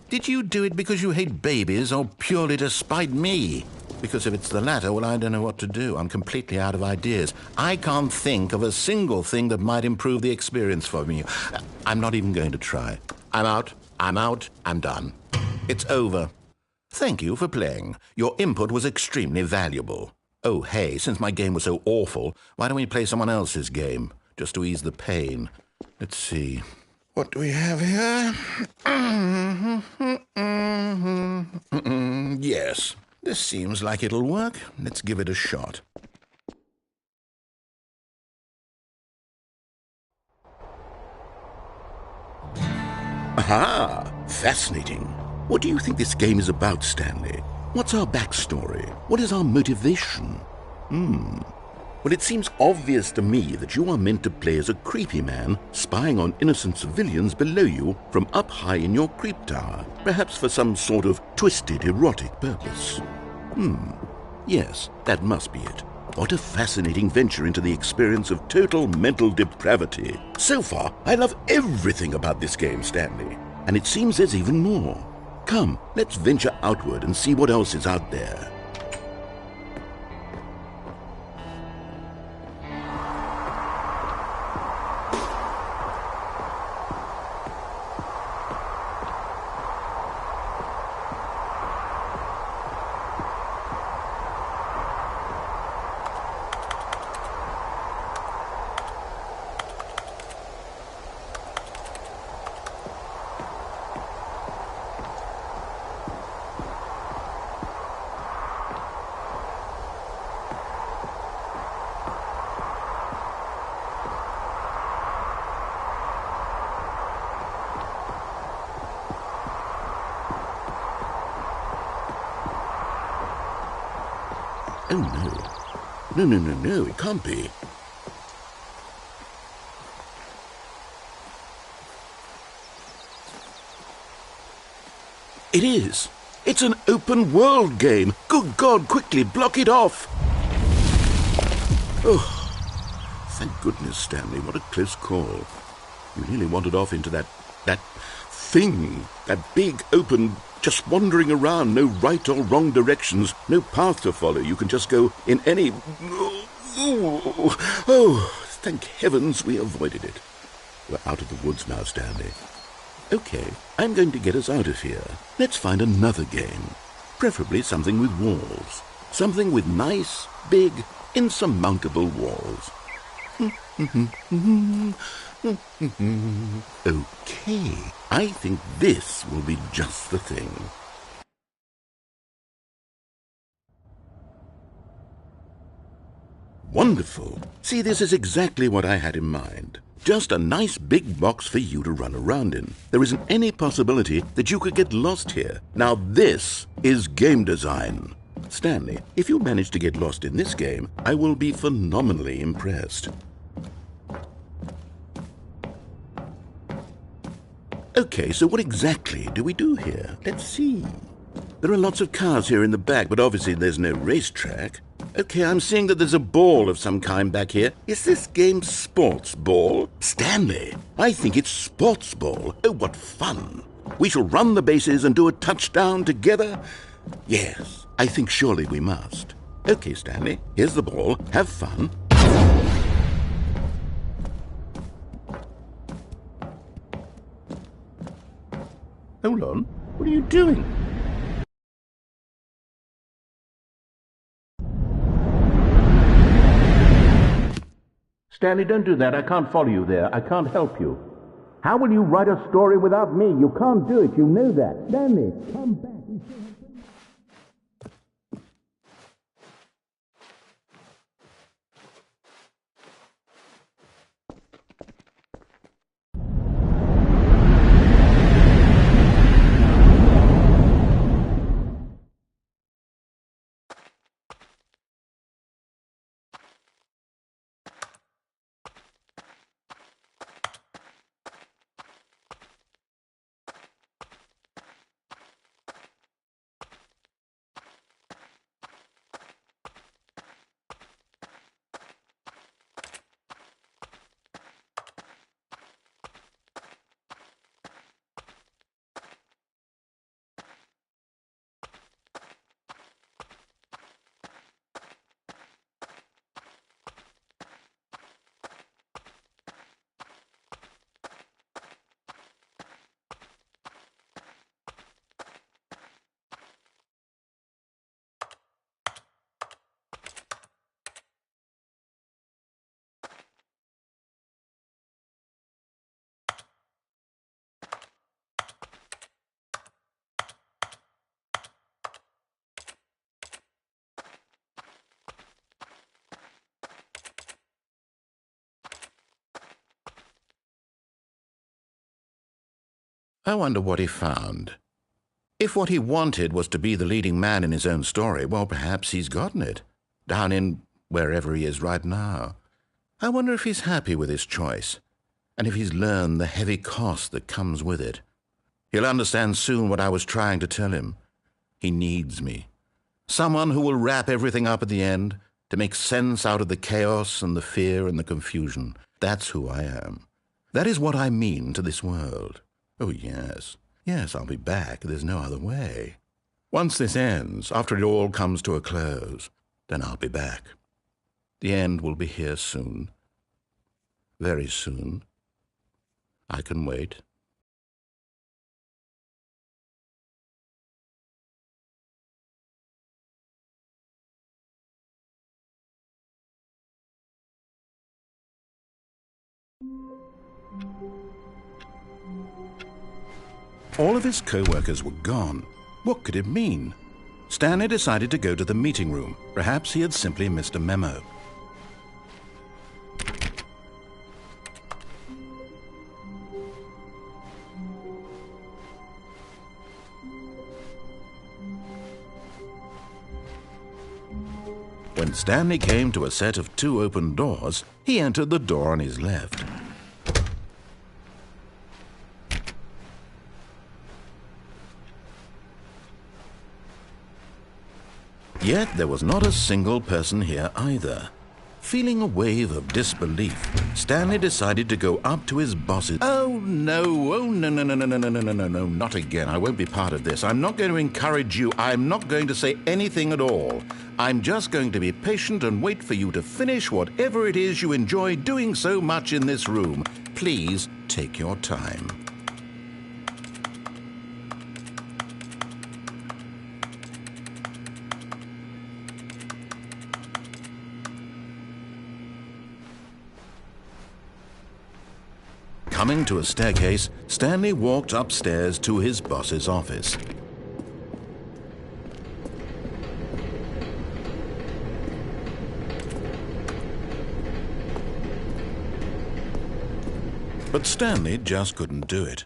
Did you do it because you hate babies or purely to spite me? Because if it's the latter, well, I don't know what to do. I'm completely out of ideas. I can't think of a single thing that might improve the experience for me. I'm not even going to try. I'm out, I'm done. It's over. Thank you for playing. Your input was extremely valuable. Oh, hey, since my game was so awful, why don't we play someone else's game, just to ease the pain? Let's see. What do we have here? Yes, this seems like it'll work. Let's give it a shot. Aha! Fascinating. What do you think this game is about, Stanley? What's our backstory? What is our motivation? Well, it seems obvious to me that you are meant to play as a creepy man spying on innocent civilians below you from up high in your creep tower, perhaps for some sort of twisted erotic purpose. Yes, that must be it. What a fascinating venture into the experience of total mental depravity. So far, I love everything about this game, Stanley. And it seems there's even more. Come, let's venture outward and see what else is out there. Oh, no. No, it can't be. It is. It's an open world game. Good God, quickly, block it off. Oh, thank goodness, Stanley. What a close call. You nearly wandered off into that thing, that big, open, just wandering around, no right or wrong directions, no path to follow. You can just go in any... Oh, thank heavens we avoided it. We're out of the woods now, Stanley. Okay, I'm going to get us out of here. Let's find another game. Preferably something with walls. Something with nice, big, insurmountable walls. Okay, I think this will be just the thing. Wonderful. See, this is exactly what I had in mind. Just a nice big box for you to run around in. There isn't any possibility that you could get lost here. Now this is game design. Stanley, if you manage to get lost in this game, I will be phenomenally impressed. Okay, so what exactly do we do here? Let's see. There are lots of cars here in the back, but obviously there's no racetrack. Okay, I'm seeing that there's a ball of some kind back here. Is this game sports ball? Stanley, I think it's sports ball. Oh, what fun. We shall run the bases and do a touchdown together? Yes, I think surely we must. Okay, Stanley, here's the ball. Have fun. Hold on. What are you doing? Stanley, don't do that. I can't follow you there. I can't help you. How will you write a story without me? You can't do it. You know that. Stanley, come back. I wonder what he found. If what he wanted was to be the leading man in his own story, well, perhaps he's gotten it, down in wherever he is right now. I wonder if he's happy with his choice, and if he's learned the heavy cost that comes with it. He'll understand soon what I was trying to tell him. He needs me. Someone who will wrap everything up at the end, to make sense out of the chaos and the fear and the confusion. That's who I am. That is what I mean to this world. Oh, yes. Yes, I'll be back. There's no other way. Once this ends, after it all comes to a close, then I'll be back. The end will be here soon. Very soon. I can wait. All of his co-workers were gone. What could it mean? Stanley decided to go to the meeting room. Perhaps he had simply missed a memo. When Stanley came to a set of 2 open doors, he entered the door on his left. Yet there was not a single person here either. Feeling a wave of disbelief, Stanley decided to go up to his bosses. Oh no, not again. I won't be part of this. I'm not going to encourage you. I'm not going to say anything at all. I'm just going to be patient and wait for you to finish whatever it is you enjoy doing so much in this room. Please take your time. Coming to a staircase, Stanley walked upstairs to his boss's office. But Stanley just couldn't do it.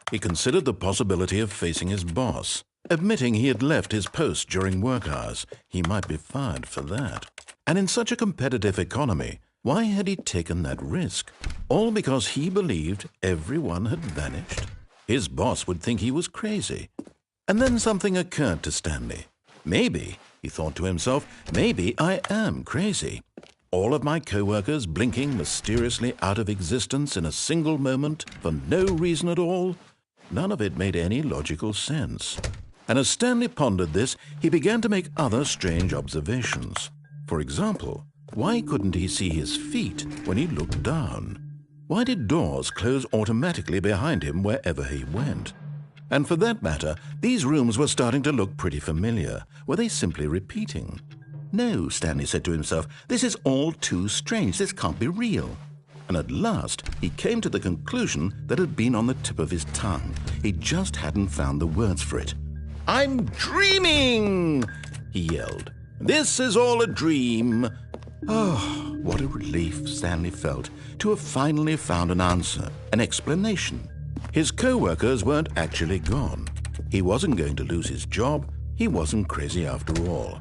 He considered the possibility of facing his boss. Admitting he had left his post during work hours, he might be fired for that. And in such a competitive economy, why had he taken that risk? All because he believed everyone had vanished? His boss would think he was crazy. And then something occurred to Stanley. Maybe, he thought to himself, maybe I am crazy. All of my co-workers blinking mysteriously out of existence in a single moment for no reason at all? None of it made any logical sense. And as Stanley pondered this, he began to make other strange observations. For example, why couldn't he see his feet when he looked down? Why did doors close automatically behind him wherever he went? And for that matter, these rooms were starting to look pretty familiar. Were they simply repeating? No, Stanley said to himself, this is all too strange. This can't be real. And at last, he came to the conclusion that had been on the tip of his tongue. He just hadn't found the words for it. I'm dreaming, he yelled. This is all a dream. Oh, what a relief Stanley felt to have finally found an answer, an explanation. His co-workers weren't actually gone. He wasn't going to lose his job. He wasn't crazy after all.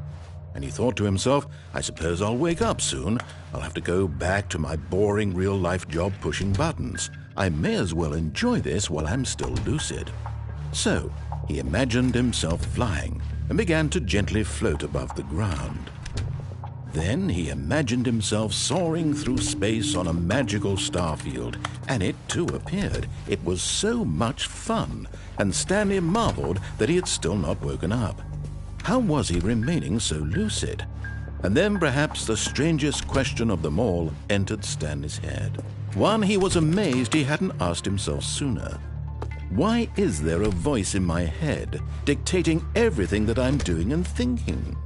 And he thought to himself, I suppose I'll wake up soon. I'll have to go back to my boring real-life job pushing buttons. I may as well enjoy this while I'm still lucid. So he imagined himself flying and began to gently float above the ground. Then he imagined himself soaring through space on a magical starfield, and it too appeared. It was so much fun, and Stanley marveled that he had still not woken up. How was he remaining so lucid? And then perhaps the strangest question of them all entered Stanley's head. One he was amazed he hadn't asked himself sooner. Why is there a voice in my head dictating everything that I'm doing and thinking?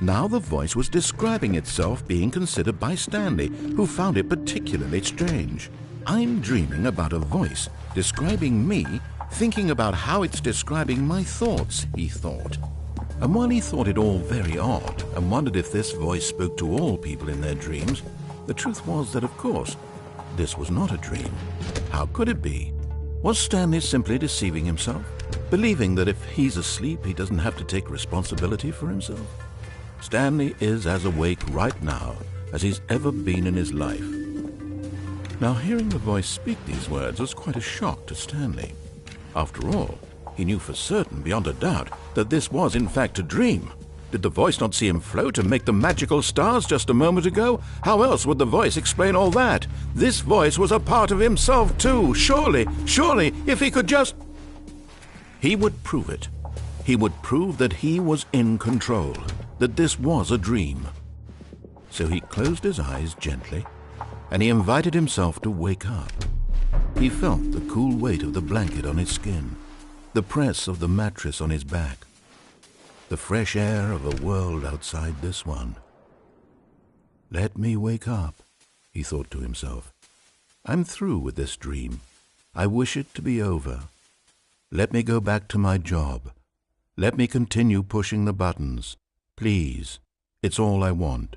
Now the voice was describing itself being considered by Stanley, who found it particularly strange. I'm dreaming about a voice describing me, thinking about how it's describing my thoughts, he thought. And while he thought it all very odd and wondered if this voice spoke to all people in their dreams, the truth was that, of course, this was not a dream. How could it be? Was Stanley simply deceiving himself, believing that if he's asleep, he doesn't have to take responsibility for himself? Stanley is as awake right now as he's ever been in his life. Now, hearing the voice speak these words was quite a shock to Stanley. After all, he knew for certain, beyond a doubt, that this was in fact a dream. Did the voice not see him float and make the magical stars just a moment ago? How else would the voice explain all that? This voice was a part of himself too. Surely, if he could just... He would prove it. He would prove that he was in control, that this was a dream. So he closed his eyes gently, and he invited himself to wake up. He felt the cool weight of the blanket on his skin, the press of the mattress on his back, the fresh air of a world outside this one. Let me wake up, he thought to himself. I'm through with this dream. I wish it to be over. Let me go back to my job. Let me continue pushing the buttons. Please, it's all I want.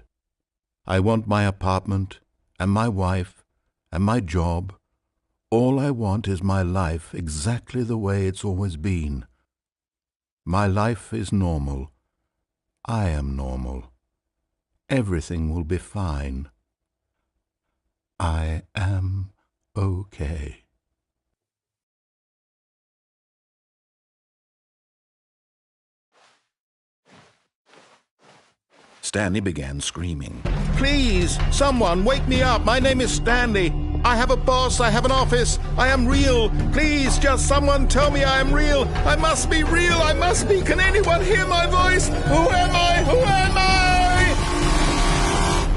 I want my apartment, and my wife, and my job. All I want is my life exactly the way it's always been. My life is normal. I am normal. Everything will be fine. I am okay. Stanley began screaming. Please, someone, wake me up. My name is Stanley. I have a boss. I have an office. I am real. Please, just someone tell me I am real. I must be real. I must be. Can anyone hear my voice? Who am I? Who am I?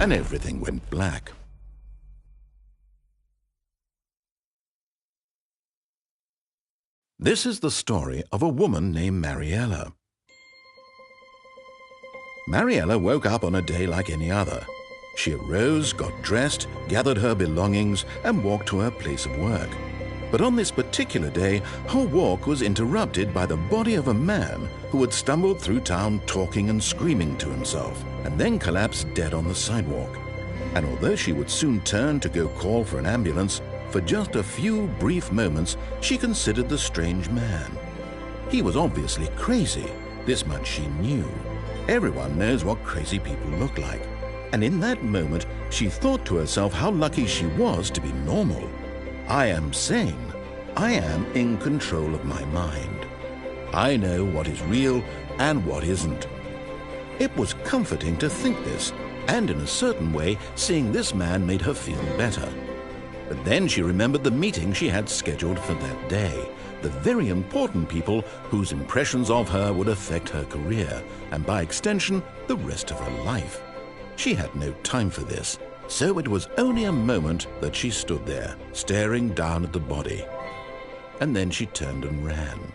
And everything went black. This is the story of a woman named Mariella. Mariella woke up on a day like any other. She arose, got dressed, gathered her belongings, and walked to her place of work. But on this particular day, her walk was interrupted by the body of a man who had stumbled through town talking and screaming to himself, and then collapsed dead on the sidewalk. And although she would soon turn to go call for an ambulance, for just a few brief moments she considered the strange man. He was obviously crazy. This much she knew. Everyone knows what crazy people look like. And in that moment, she thought to herself how lucky she was to be normal. I am sane. I am in control of my mind. I know what is real and what isn't. It was comforting to think this, and in a certain way, seeing this man made her feel better. But then she remembered the meeting she had scheduled for that day. The very important people whose impressions of her would affect her career, and by extension, the rest of her life. She had no time for this, so it was only a moment that she stood there, staring down at the body. And then she turned and ran.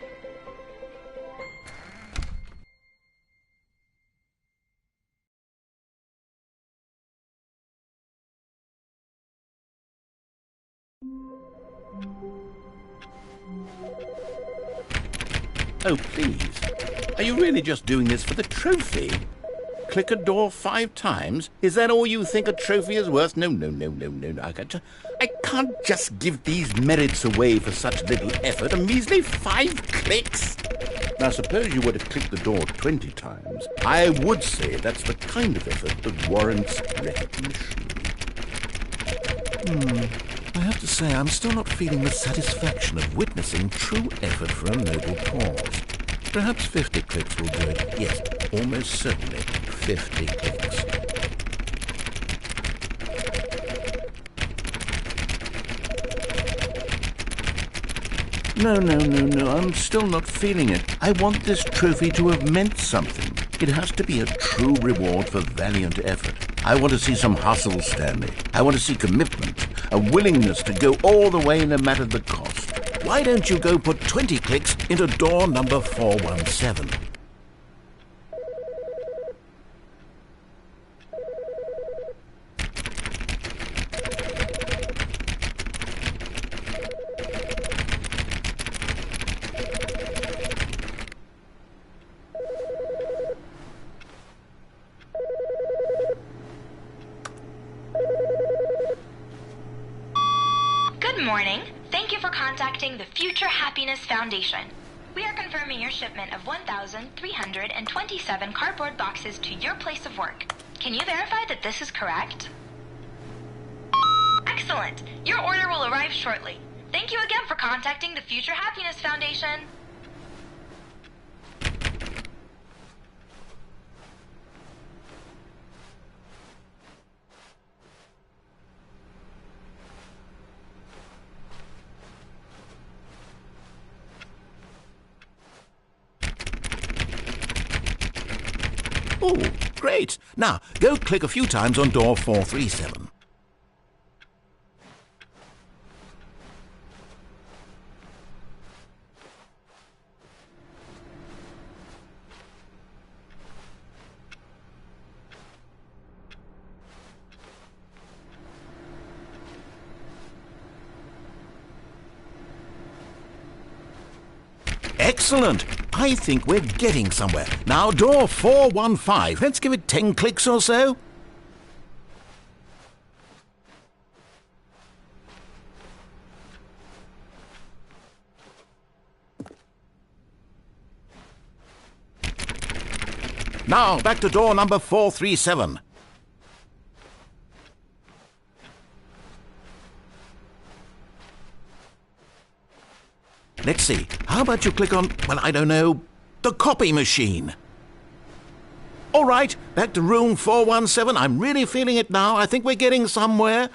Oh, please. Are you really just doing this for the trophy? Click a door 5 times? Is that all you think a trophy is worth? No. I can't just give these merits away for such little effort. A measly 5 clicks. Now, suppose you were to click the door 20 times. I would say that's the kind of effort that warrants recognition. I have to say, I'm still not feeling the satisfaction of witnessing true effort for a noble cause. Perhaps 50 clicks will do it. Yes, almost certainly 50 clicks. No, I'm still not feeling it. I want this trophy to have meant something. It has to be a true reward for valiant effort. I want to see some hustle, Stanley. I want to see commitment, a willingness to go all the way no matter the cost. Why don't you go put 20 clicks into door number 417? Good morning. Thank you for contacting the Future Happiness Foundation. We are confirming your shipment of 1,327 cardboard boxes to your place of work. Can you verify that this is correct? Excellent. Your order will arrive shortly. Thank you again for contacting the Future Happiness Foundation. Oh, great. Now, go click a few times on door 437. Excellent! I think we're getting somewhere. Now, door 415. Let's give it 10 clicks or so. Now, back to door number 437. Let's see. How about you click on, well, I don't know, the copy machine? All right, back to room 417. I'm really feeling it now. I think we're getting somewhere.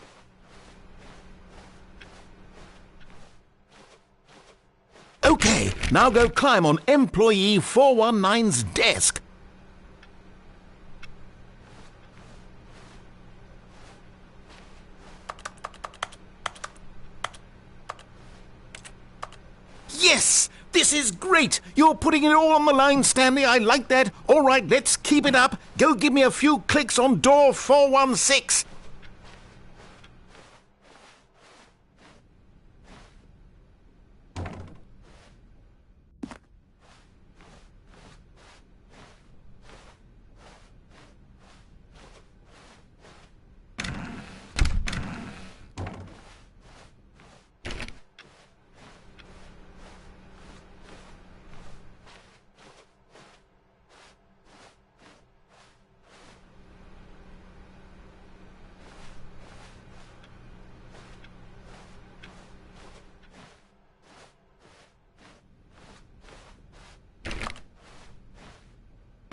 Okay, now go climb on employee 419's desk. Yes! This is great! You're putting it all on the line, Stanley. I like that. All right, let's keep it up. Go give me a few clicks on door 416.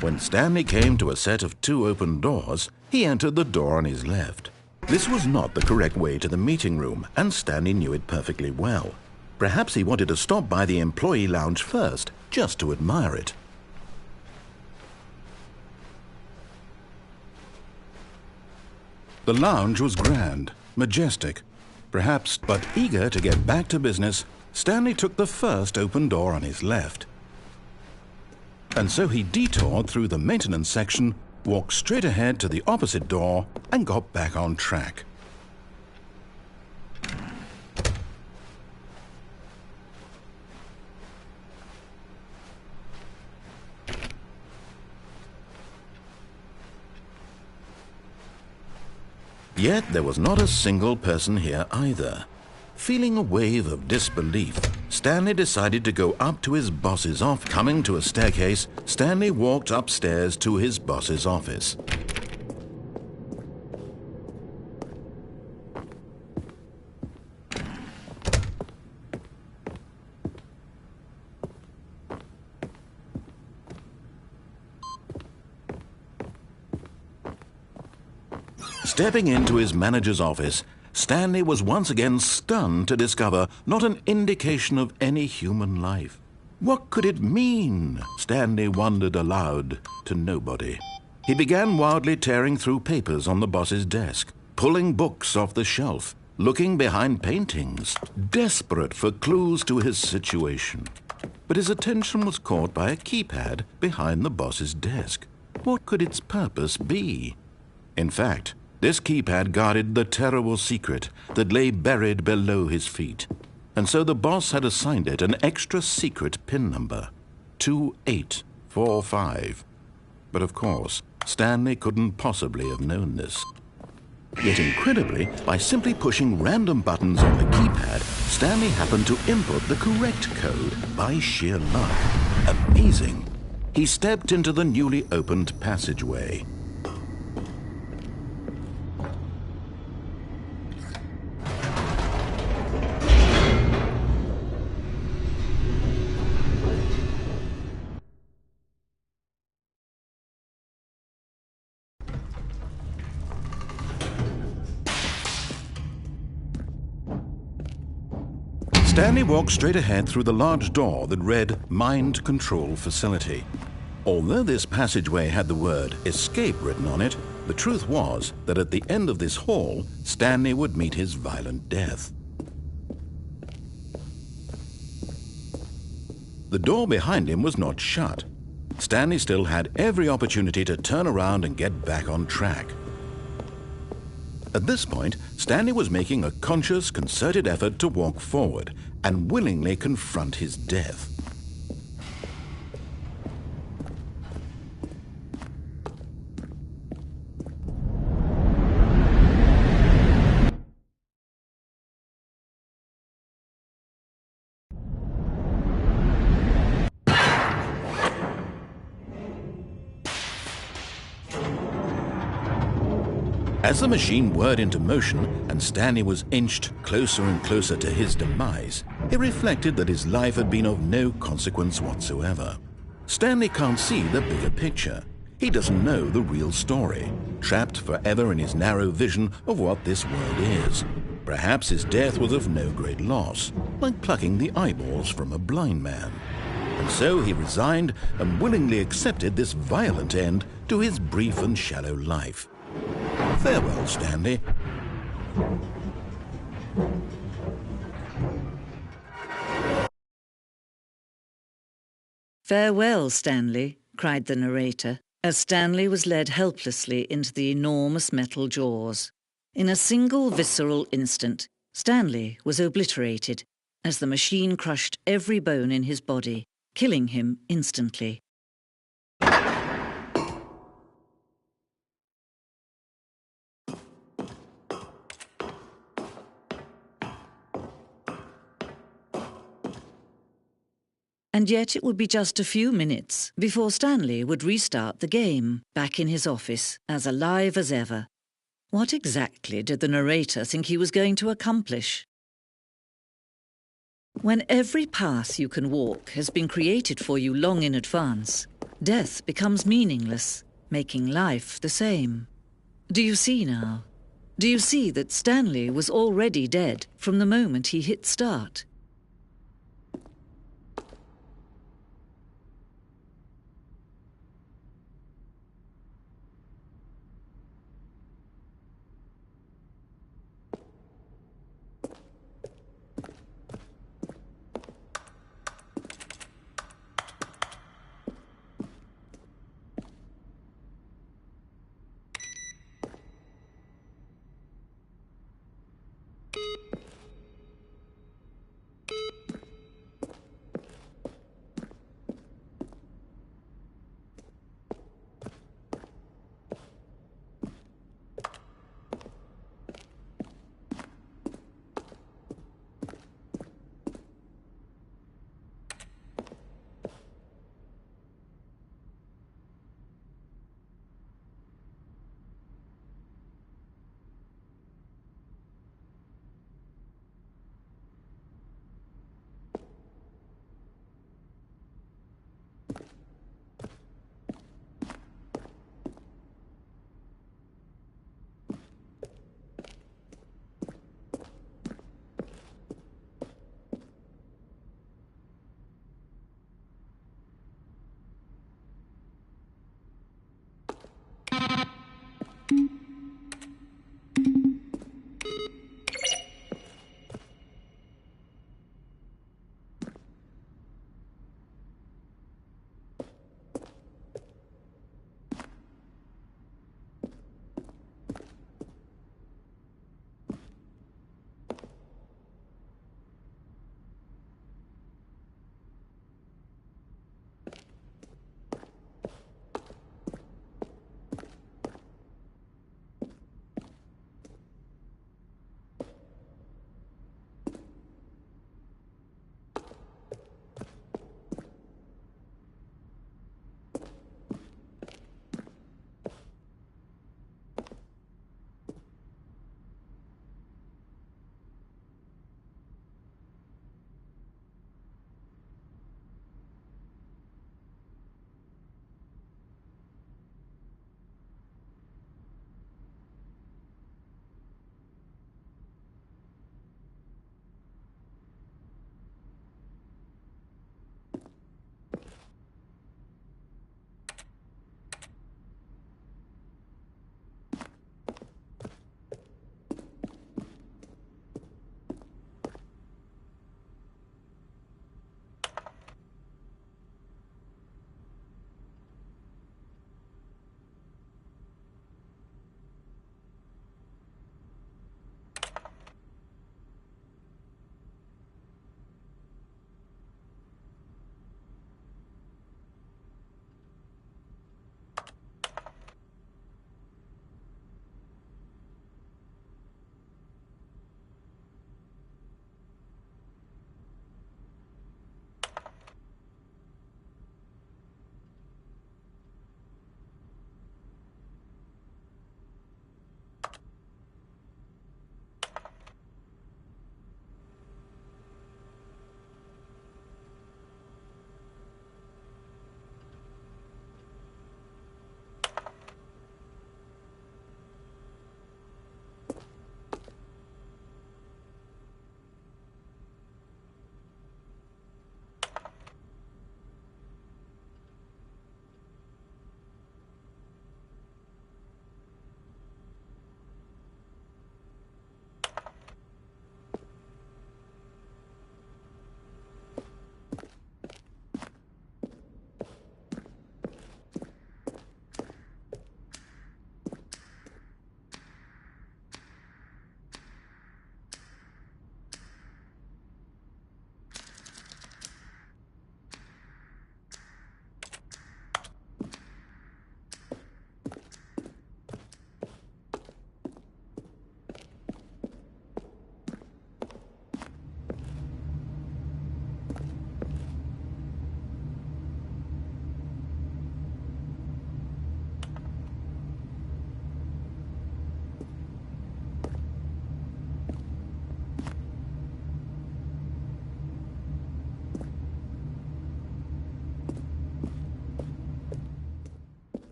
When Stanley came to a set of 2 open doors, he entered the door on his left. This was not the correct way to the meeting room, and Stanley knew it perfectly well. Perhaps he wanted to stop by the employee lounge first, just to admire it. The lounge was grand, majestic, perhaps, but eager to get back to business, Stanley took the first open door on his left. And so he detoured through the maintenance section, walked straight ahead to the opposite door, and got back on track. Yet there was not a single person here either. Feeling a wave of disbelief, Stanley decided to go up to his boss's office. Coming to a staircase, Stanley walked upstairs to his boss's office. Stepping into his manager's office, Stanley was once again stunned to discover not an indication of any human life. What could it mean? Stanley wondered aloud to nobody. He began wildly tearing through papers on the boss's desk, pulling books off the shelf, looking behind paintings, desperate for clues to his situation. But his attention was caught by a keypad behind the boss's desk. What could its purpose be? In fact, this keypad guarded the terrible secret that lay buried below his feet. And so the boss had assigned it an extra secret PIN number, 2845. But of course, Stanley couldn't possibly have known this. Yet incredibly, by simply pushing random buttons on the keypad, Stanley happened to input the correct code by sheer luck. Amazing! He stepped into the newly opened passageway. Stanley walked straight ahead through the large door that read Mind Control Facility. Although this passageway had the word escape written on it, the truth was that at the end of this hall, Stanley would meet his violent death. The door behind him was not shut. Stanley still had every opportunity to turn around and get back on track. At this point, Stanley was making a conscious, concerted effort to walk forward and willingly confront his death. As the machine whirred into motion and Stanley was inched closer and closer to his demise, he reflected that his life had been of no consequence whatsoever. Stanley can't see the bigger picture. He doesn't know the real story, trapped forever in his narrow vision of what this world is. Perhaps his death was of no great loss, like plucking the eyeballs from a blind man. And so he resigned and willingly accepted this violent end to his brief and shallow life. Farewell, Stanley. "Farewell, Stanley," cried the narrator, as Stanley was led helplessly into the enormous metal jaws. In a single visceral instant, Stanley was obliterated as the machine crushed every bone in his body, killing him instantly. And yet it would be just a few minutes before Stanley would restart the game, back in his office, as alive as ever. What exactly did the narrator think he was going to accomplish? When every path you can walk has been created for you long in advance, death becomes meaningless, making life the same. Do you see now? Do you see that Stanley was already dead from the moment he hit start?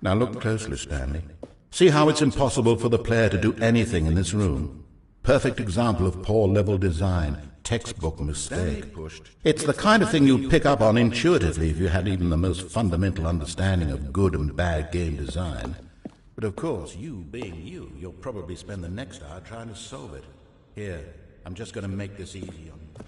Now look closely, Stanley. See how it's impossible for the player to do anything in this room? Perfect example of poor level design, textbook mistake. It's the kind of thing you'd pick up on intuitively if you had even the most fundamental understanding of good and bad game design. But of course, you being you, you'll probably spend the next hour trying to solve it. Here, I'm just going to make this easy on you.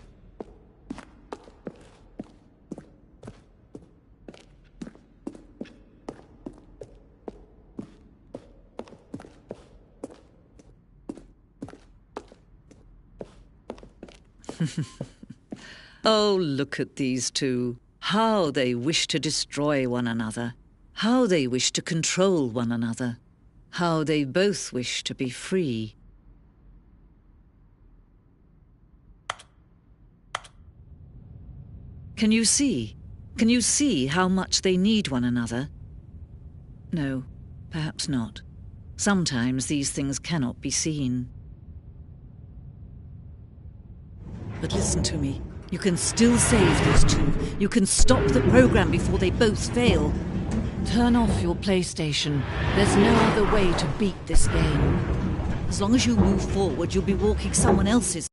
Oh, look at these two. How they wish to destroy one another. How they wish to control one another. How they both wish to be free. Can you see? Can you see how much they need one another? No, perhaps not. Sometimes these things cannot be seen. But listen to me. You can still save these two. You can stop the program before they both fail. Turn off your PlayStation. There's no other way to beat this game. As long as you move forward, you'll be walking someone else's